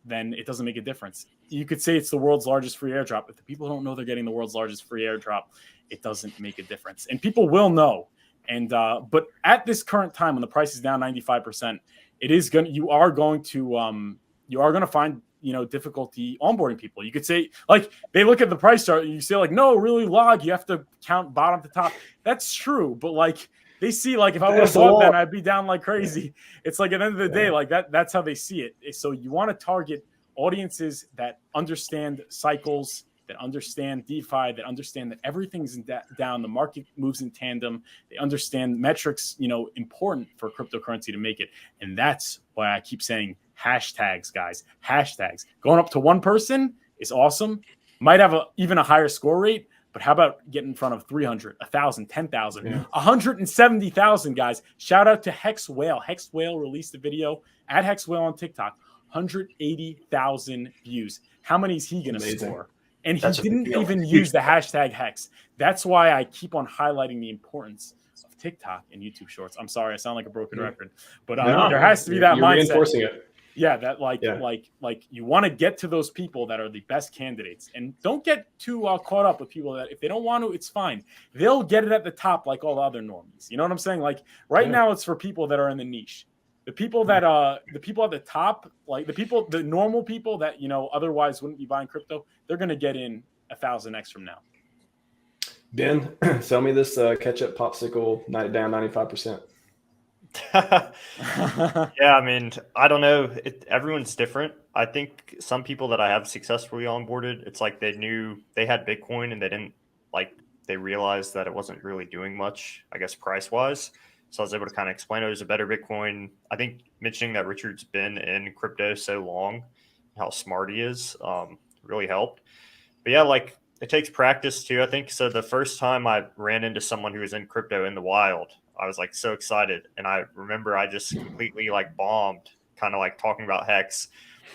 it doesn't make a difference. You could say it's the world's largest free airdrop. If the people don't know they're getting the world's largest free airdrop, it doesn't make a difference. And people will know. And but at this current time, when the price is down 95%, you are going to find difficulty onboarding people. You could say, like, they look at the price chart, you say, like, no, really log, you have to count bottom to top. That's true, but like, they see, like, if I would have bought, then I'd be down like crazy. It's like, at the end of the day, like, that's how they see it. So you want to target audiences that understand cycles, that understand DeFi, that understand that everything's down, the market moves in tandem. They understand metrics, important for cryptocurrency to make it. And that's why I keep saying hashtags, guys. Hashtags. Going up to one person is awesome. Might have even a higher score rate, but how about getting in front of 300, 1,000, 10,000, 170,000, guys? Shout out to Hex Whale. Hex Whale released a video at Hex Whale on TikTok. 180,000 views. How many is he going to score? And he didn't even use the hashtag Hex. That's why I keep on highlighting the importance of TikTok and YouTube Shorts. I'm sorry, I sound like a broken record, but there has to be that mindset. Reinforcing it. Yeah, that like you want to get to those people that are the best candidates, and don't get too caught up with people that if they don't want to, it's fine. They'll get it at the top like all the other normies. You know what I'm saying? Like now, it's for people that are in the niche. The people that the people at the top, like the normal people that otherwise wouldn't be buying crypto, they're gonna get in 1,000x from now. Ben, sell me this ketchup popsicle down 95%. Yeah, I mean, I don't know. Everyone's different. I think some people that I have successfully onboarded, it's like they knew they had Bitcoin and they realized that it wasn't really doing much, I guess, price wise. So I was able to kind of explain it was a better Bitcoin. I think mentioning that Richard's been in crypto so long, how smart he is, really helped. But yeah, like, it takes practice too, I think. So the first time I ran into someone who was in crypto in the wild, I was like so excited. And I remember I just completely bombed, kind of like talking about Hex.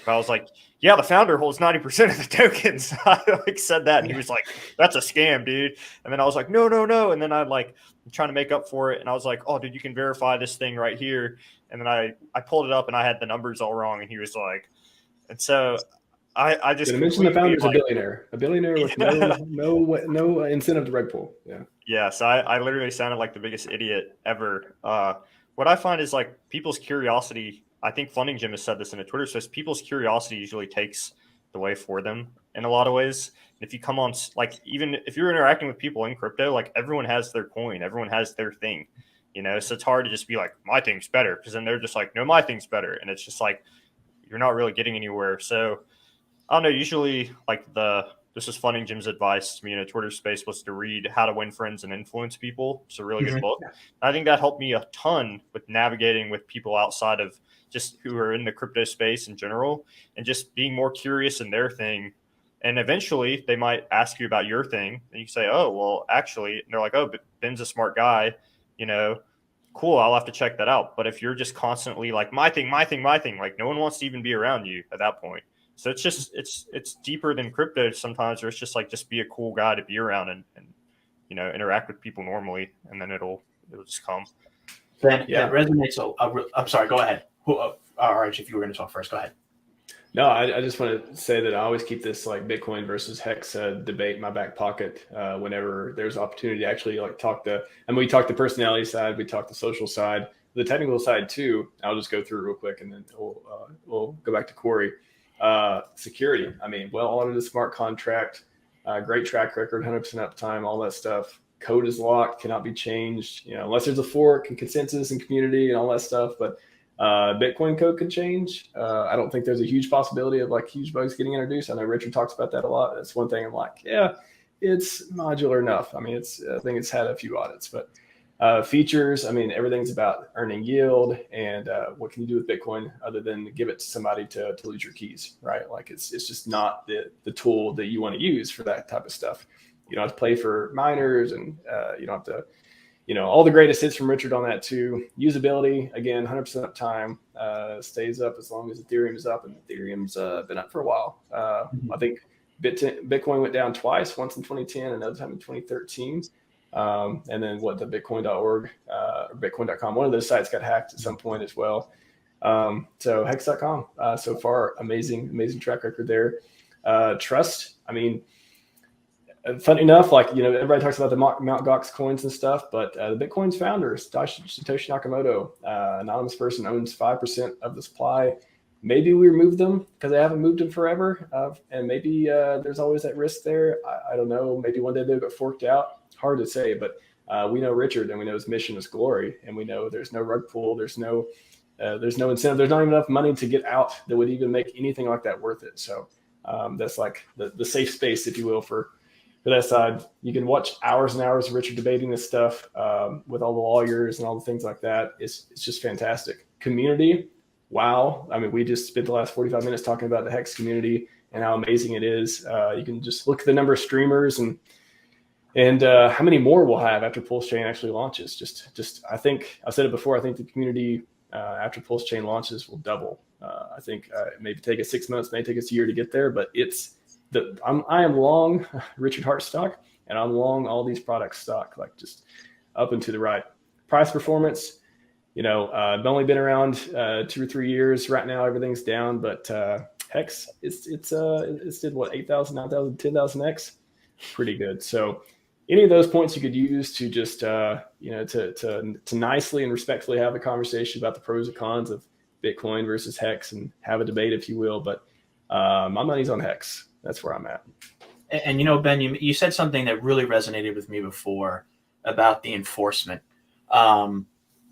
But I was like, yeah, the founder holds 90% of the tokens. I said that, and he was like, that's a scam, dude. And then I was like, no. And then I'm trying to make up for it. And I was like, oh, dude, you can verify this thing right here. And then I pulled it up and I had the numbers all wrong. And he was like, and so I just mention the founder's a billionaire with no incentive to reg pull. Yeah. So I literally sounded like the biggest idiot ever. What I find is people's curiosity. I think Funding Jim has said this in a Twitter space. People's curiosity usually takes the way for them in a lot of ways. If you come on, like, even if you're interacting with people in crypto, like, everyone has their coin, everyone has their thing, so it's hard to just be like, my thing's better, because then they're just like, no, my thing's better. And it's just like, you're not really getting anywhere. So I don't know, usually like this is Funding Jim's advice to me in a Twitter space was to read How to Win Friends and Influence People. It's a really good book. I think that helped me a ton with navigating with people outside of just who are in the crypto space in general, and just being more curious in their thing. And eventually they might ask you about your thing, and you say, oh, well, actually, and they're like, oh, but Ben's a smart guy, cool, I'll have to check that out. But if you're just constantly like, my thing, like, no one wants to even be around you at that point. So it's just it's deeper than crypto sometimes, or it's just like, just be a cool guy to be around and interact with people normally, and then it'll just come. Ben, yeah, it resonates. I'm sorry, go ahead. RH, if you were going to talk first, go ahead. No, I just want to say that I always keep this like Bitcoin versus HEX debate in my back pocket whenever there's opportunity to actually like we talk the personality side, we talk the social side, the technical side too. I'll just go through real quick, and then we'll go back to Corey. Security. I mean, well audited smart contract, great track record, 100% uptime, all that stuff. Code is locked, cannot be changed, unless there's a fork and consensus and community and all that stuff. But Bitcoin code can change. I don't think there's a huge possibility of like huge bugs getting introduced. I know Richard talks about that a lot. That's one thing I'm like, yeah, it's modular enough. I mean, I think it's had a few audits, but features, I mean, everything's about earning yield, and what can you do with Bitcoin other than give it to somebody to lose your keys, right? Like it's just not the tool that you want to use for that type of stuff. You don't have to play for miners, and you don't have to, all the greatest hits from Richard on that too. Usability, again, 100% uptime, stays up as long as Ethereum is up, and Ethereum's been up for a while. I think Bitcoin went down twice, once in 2010, another time in 2013. And then the bitcoin.org or bitcoin.com, one of those sites got hacked at some point as well. So hex.com, so far, amazing track record there. Trust, I mean, funny enough, like, everybody talks about the Mt. Gox coins and stuff, but the Bitcoin's founder, Satoshi Nakamoto, anonymous person, owns 5% of the supply. Maybe we removed them because they haven't moved them forever. And maybe there's always that risk there. I don't know. Maybe one day they'll get forked out. Hard to say, but we know Richard, and we know his mission is glory, and we know there's no rug pull, there's no incentive, there's not even enough money to get out that would even make anything like that worth it. So that's like the safe space, if you will, for that side. You can watch hours and hours of Richard debating this stuff with all the lawyers and all the things like that. It's just fantastic. Community, wow. I mean, we just spent the last 45 minutes talking about the HEX community and how amazing it is. You can just look at the number of streamers and how many more we'll have after PulseChain actually launches. Just I think I said it before. I think the community after PulseChain launches will double. I think it may take us 6 months, may take us a year to get there, but I am long Richard Hart stock, and I'm long all these products stock, like just up and to the right. Price performance, I've only been around 2 or 3 years. Right now, everything's down, but HEX, it's did what, 8,000, 9,000, 10,000x, pretty good. So any of those points you could use to just to nicely and respectfully have a conversation about the pros and cons of Bitcoin versus HEX and have a debate, if you will. But my money's on HEX. That's where I'm at. And Ben, you said something that really resonated with me before about the enforcement. One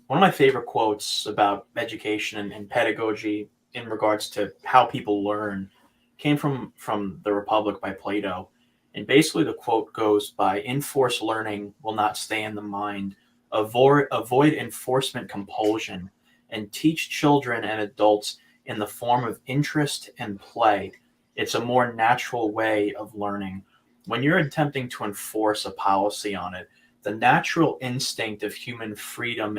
of my favorite quotes about education and pedagogy in regards to how people learn came from The Republic by Plato. And basically the quote goes by, enforced learning will not stay in the mind, avoid enforcement compulsion, and teach children and adults in the form of interest and play. It's a more natural way of learning. When you're attempting to enforce a policy on it, the natural instinct of human freedom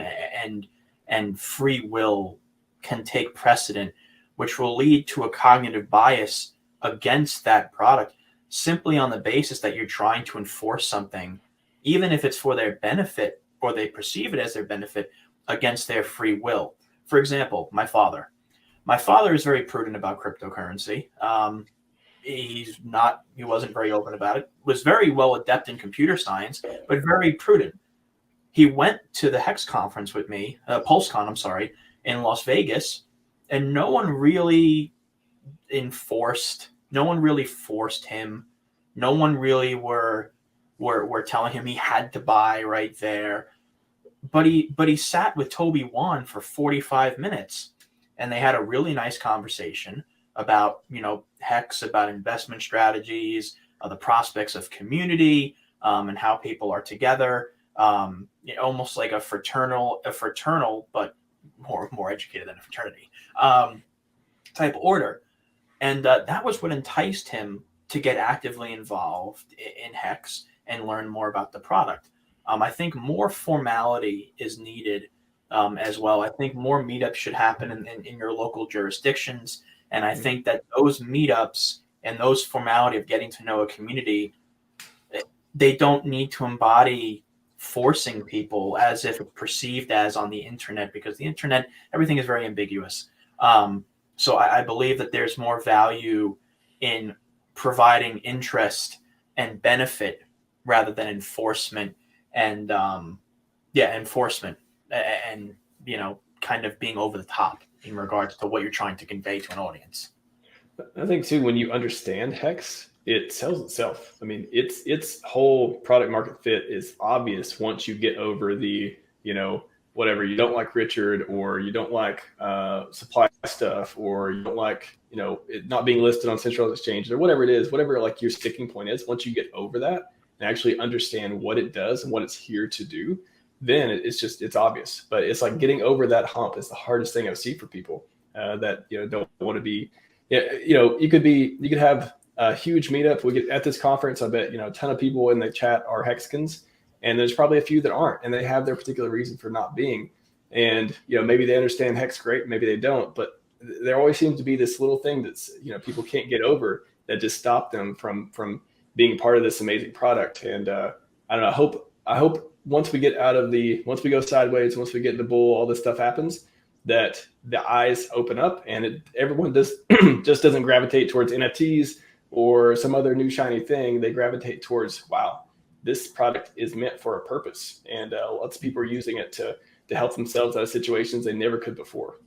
and free will can take precedent, which will lead to a cognitive bias against that product, simply on the basis that you're trying to enforce something, even if it's for their benefit or they perceive it as their benefit, against their free will. For example, my father. My father is very prudent about cryptocurrency. He wasn't very open about it, was very well adept in computer science, but very prudent. He went to the HEX conference with me, PulseCon, in Las Vegas, and no one really forced him No one really were telling him he had to buy right there. But he sat with Toby Wan for 45 minutes, and they had a really nice conversation about, HEX, about investment strategies, the prospects of community, and how people are together, almost like a fraternal, but more educated than a fraternity type order. And that was what enticed him to get actively involved in HEX and learn more about the product. I think more formality is needed as well. I think more meetups should happen in your local jurisdictions. And I think that those meetups and those formality of getting to know a community, they don't need to embody forcing people as if perceived as on the internet, because the internet, everything is very ambiguous. So I believe that there's more value in providing interest and benefit rather than enforcement and enforcement and kind of being over the top in regards to what you're trying to convey to an audience. I think too, when you understand HEX, it sells itself. I mean, its whole product market fit is obvious once you get over the, whatever, you don't like Richard, or you don't like supply stuff, or you don't like, it not being listed on centralized exchanges, or whatever it is, whatever like your sticking point is. Once you get over that and actually understand what it does and what it's here to do, then it's obvious. But it's like getting over that hump is the hardest thing I see for people that don't want to be. You could have a huge meetup. We get at this conference. I bet a ton of people in the chat are Hexicans, and there's probably a few that aren't, and they have their particular reason for not being. And maybe they understand Hex great, maybe they don't. But there always seems to be this little thing that's people can't get over that just stop them from being part of this amazing product. And I don't know. I hope once we get once we go sideways, once we get in the bull, all this stuff happens, that the eyes open up and everyone just doesn't gravitate towards NFTs or some other new shiny thing. They gravitate towards, wow, this product is meant for a purpose. And lots of people are using it to help themselves out of situations they never could before.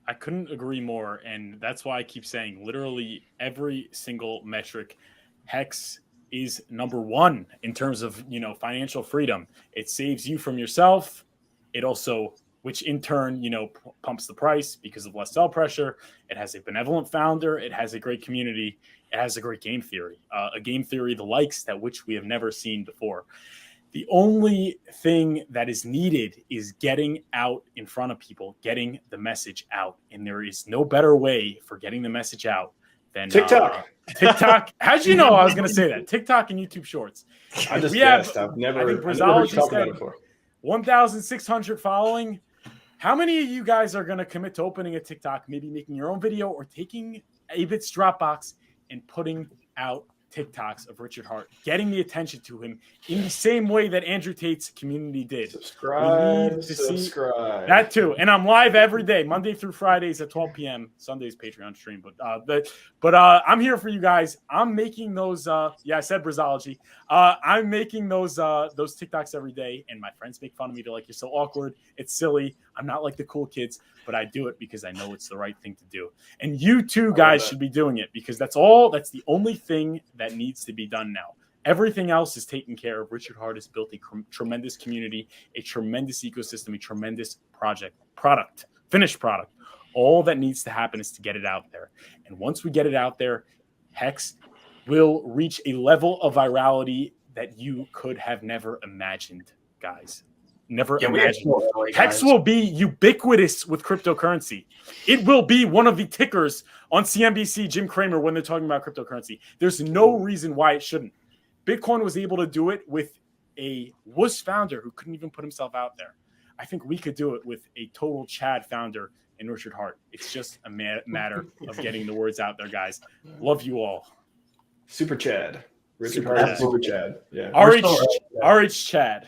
I couldn't agree more. And that's why I keep saying literally every single metric, HEX is number one in terms of, financial freedom. It saves you from yourself. It also, which in turn, pumps the price because of less sell pressure. It has a benevolent founder. It has a great community. It has a great game theory, a game theory, the likes that which we have never seen before. The only thing that is needed is getting out in front of people, getting the message out. And there is no better way for getting the message out than TikTok. TikTok. How'd you know I was going to say that? TikTok and YouTube Shorts. I just guessed. I've never heard you talk about it before. 1,600 following. How many of you guys are going to commit to opening a TikTok, maybe making your own video or taking Abit's Dropbox and putting out TikToks of Richard Hart, getting the attention to him in the same way that Andrew Tate's community did? Subscribe. That too. And I'm live every day, Monday through Fridays at 12 p.m. Sundays Patreon stream. But I'm here for you guys. I'm making those. I said Brazology. I'm making those TikToks every day, and my friends make fun of me. They're like, "You're so awkward. It's silly. I'm not like the cool kids." But I do it because I know it's the right thing to do. And you too, guys, should be doing it because that's the only thing that needs to be done now. Everything else is taken care of. Richard Hart has built a tremendous community, a tremendous ecosystem, a tremendous finished product. All that needs to happen is to get it out there. And once we get it out there, HEX will reach a level of virality that you could have never imagined, guys. Never imagined. HEX will be ubiquitous with cryptocurrency. It will be one of the tickers on CNBC, Jim Cramer, when they're talking about cryptocurrency. There's no reason why it shouldn't. Bitcoin was able to do it with a wuss founder who couldn't even put himself out there. I think we could do it with a total Chad founder in Richard Hart. It's just a matter of getting the words out there, guys. Love you all. Super Chad. Richard Hart, Super Chad. Yeah. RH Chad.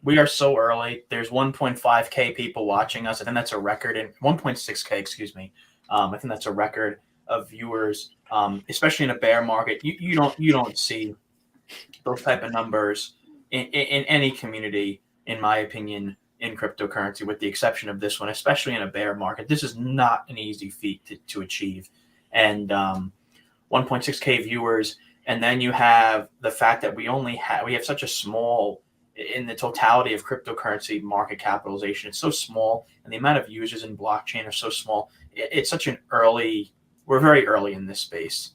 We are so early. There's 1.5K people watching us. I think that's a record. 1.6K, excuse me. I think that's a record of viewers, especially in a bear market. You don't see those type of numbers in any community, in my opinion, in cryptocurrency, with the exception of this one, especially in a bear market. This is not an easy feat to achieve. And 1.6K viewers And then you have the fact that we have such a small, in the totality of cryptocurrency market capitalization, it's so small, and the amount of users in blockchain are so small. It's such we're very early in this space.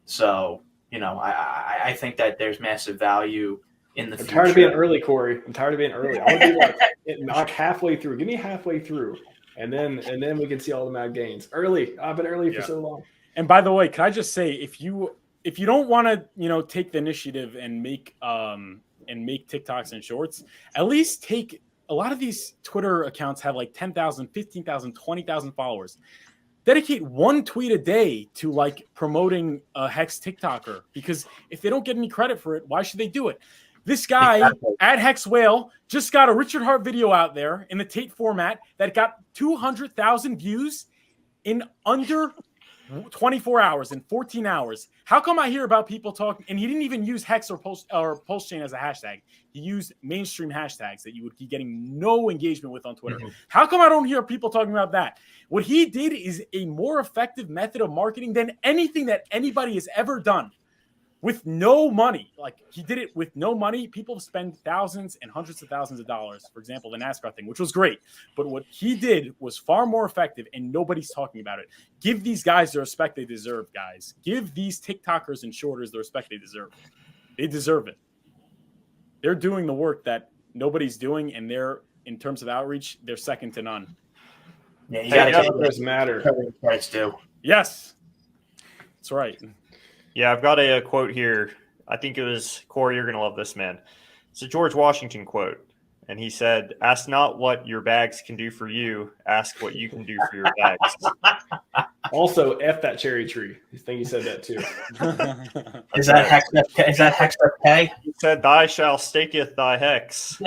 So, I think that there's massive value in the future. I'm tired of being early, Corey. I'm tired of being early. I want to be like halfway through. Give me halfway through, and then we can see all the mad gains. Early. I've been early for so long. And by the way, can I just say, if you don't want to, take the initiative and make TikToks and shorts, at least take a lot of these Twitter accounts have like 10,000, 15,000, 20,000 followers. Dedicate one tweet a day to like promoting a Hex TikToker, because if they don't get any credit for it, why should they do it? This guy at Hex Whale just got a Richard Hart video out there in the Tate format that got 200,000 views in under 24 hours, in 14 hours. How come I hear about people talking, and he didn't even use Hex or PulseChain as a hashtag. He used mainstream hashtags that you would be getting no engagement with on Twitter. Mm-hmm. How come I don't hear people talking about that? What he did is a more effective method of marketing than anything that anybody has ever done. With no money. Like, he did it with no money. People spend thousands and hundreds of thousands of dollars, for example, the NASCAR thing, which was great. But what he did was far more effective, and nobody's talking about it. Give these guys the respect they deserve, guys. Give these TikTokers and shorters the respect they deserve. They deserve it. They're doing the work that nobody's doing, and in terms of outreach, they're second to none. Yeah, you got to get does matter. Price too. Yes, that's right. Yeah, I've got a quote here. I think it was, Corey, you're going to love this, man. It's a George Washington quote. And he said, "Ask not what your bags can do for you. Ask what you can do for your bags." Also, F that cherry tree. I think he said that too. Is that Hex K? He said, "Thy shall staketh thy hex."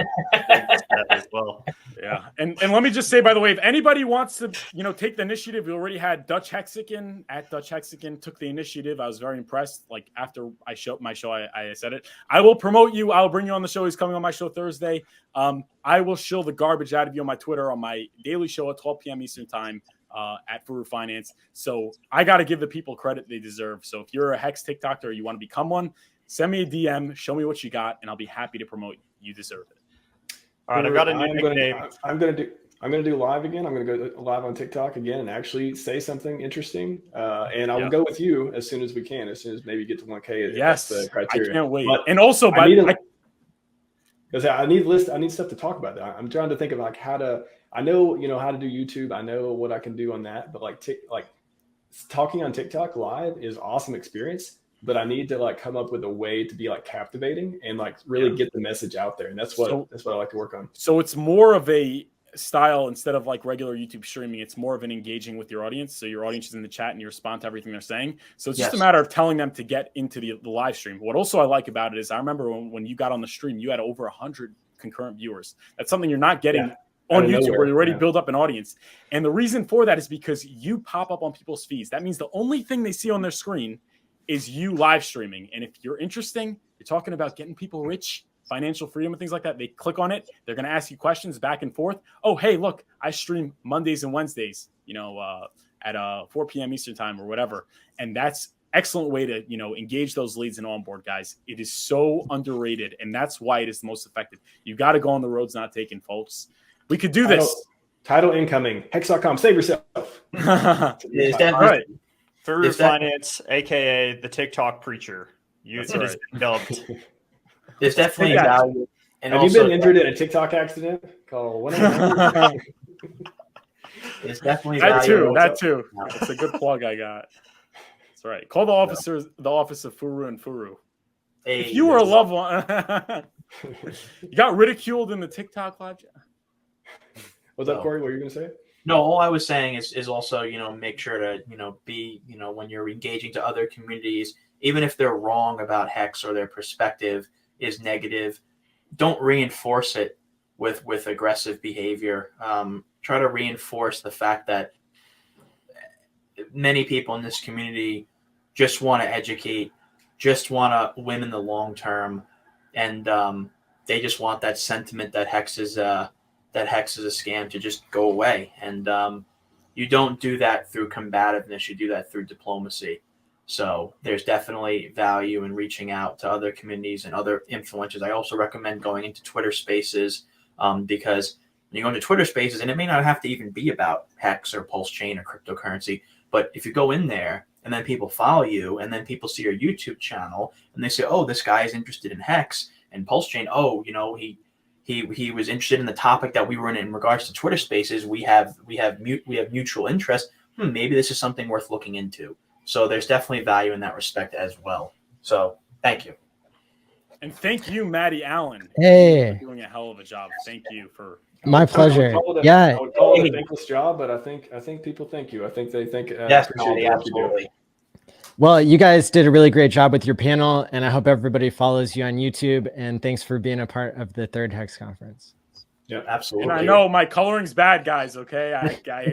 As well. Yeah. And let me just say, by the way, if anybody wants to, take the initiative, we already had Dutch Hexican at Dutch Hexican took the initiative. I was very impressed. Like, after I showed my show, I said it. I will promote you. I'll bring you on the show. He's coming on my show Thursday. I will shill the garbage out of you on my Twitter on my daily show at 12 p.m. Eastern time at Furu Finance. So I got to give the people credit they deserve. So if you're a Hex TikToker or you want to become one, send me a DM, show me what you got, and I'll be happy to promote you. You deserve it. All right, I've got a new nickname. I'm gonna do live again. I'm gonna go live on TikTok again and actually say something interesting. And I will go with you as soon as we can. As soon as maybe get to 1K. Yes, that's the criteria. I can't wait. But and also, because I need stuff to talk about. I'm trying to think of like how to. I know how to do YouTube. I know what I can do on that. But like talking on TikTok live is awesome experience. But I need to like come up with a way to be like captivating and like really get the message out there. And that's what I like to work on. So it's more of a style instead of like regular YouTube streaming. It's more of an engaging with your audience. So your audience is in the chat and you respond to everything they're saying. So it's just a matter of telling them to get into the live stream. What also I like about it is I remember when you got on the stream, you had over 100 concurrent viewers. That's something you're not getting on YouTube, where you already build up an audience. And the reason for that is because you pop up on people's feeds. That means the only thing they see on their screen is you live streaming. And if you're interesting, you're talking about getting people rich, financial freedom and things like that, they click on it. They're going to ask you questions back and forth. Oh, hey, look, I stream Mondays and Wednesdays, at 4 p.m. Eastern time or whatever. And that's excellent way to, engage those leads and onboard, guys. It is so underrated. And that's why it is the most effective. You got to go on the roads not taken, folks. We could do this. Title incoming. Hex.com. Save yourself. Is that right? Furu Finance, a.k.a. the TikTok preacher. It has been dubbed. There's definitely value. And have you been injured in a TikTok accident? Call 1-800. There's definitely that too. That's a good plug I got. That's right. Call the office of Furu and Furu. Hey, if you were a loved one, you got ridiculed in the TikTok live chat. What's up, Corey? What were you going to say? No, all I was saying is also, make sure to, be, when you're engaging to other communities, even if they're wrong about Hex or their perspective is negative, don't reinforce it with aggressive behavior. Try to reinforce the fact that many people in this community just want to educate, just want to win in the long term. And they just want that sentiment that Hex is a scam to just go away. And you don't do that through combativeness. You do that through diplomacy. So there's definitely value in reaching out to other communities and other influencers. I also recommend going into Twitter Spaces because you go into Twitter Spaces, and it may not have to even be about HEX or PulseChain or cryptocurrency. But if you go in there and then people follow you, and then people see your YouTube channel, and they say, "Oh, this guy is interested in HEX and PulseChain. Oh, you know, he was interested in the topic that we were in regards to Twitter Spaces. We have mutual interest. Maybe this is something worth looking into." So there's definitely value in that respect as well. So thank you. And thank you, Maddie Allen. Hey. For doing a hell of a job. Thank you for. My pleasure. I would call it a thankless job, but I think people thank you. I think they think Yes, appreciate Maddie, the work you do. absolutely. Well, you guys did a really great job with your panel, and I hope everybody follows you on YouTube. And thanks for being a part of the third HEX conference. Yeah, Absolutely. And I know my coloring's bad, guys. Okay,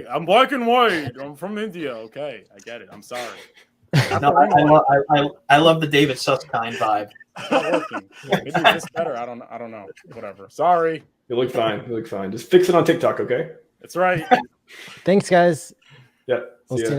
I'm black and white. I'm from India. Okay, I get it. I'm sorry. No, I love the David Susskind vibe. It's not working. Maybe this better. I don't know. Whatever. Sorry. you look fine. You look fine. Just fix it on TikTok, okay? That's right. Thanks, guys. Yeah. We'll See ya. see you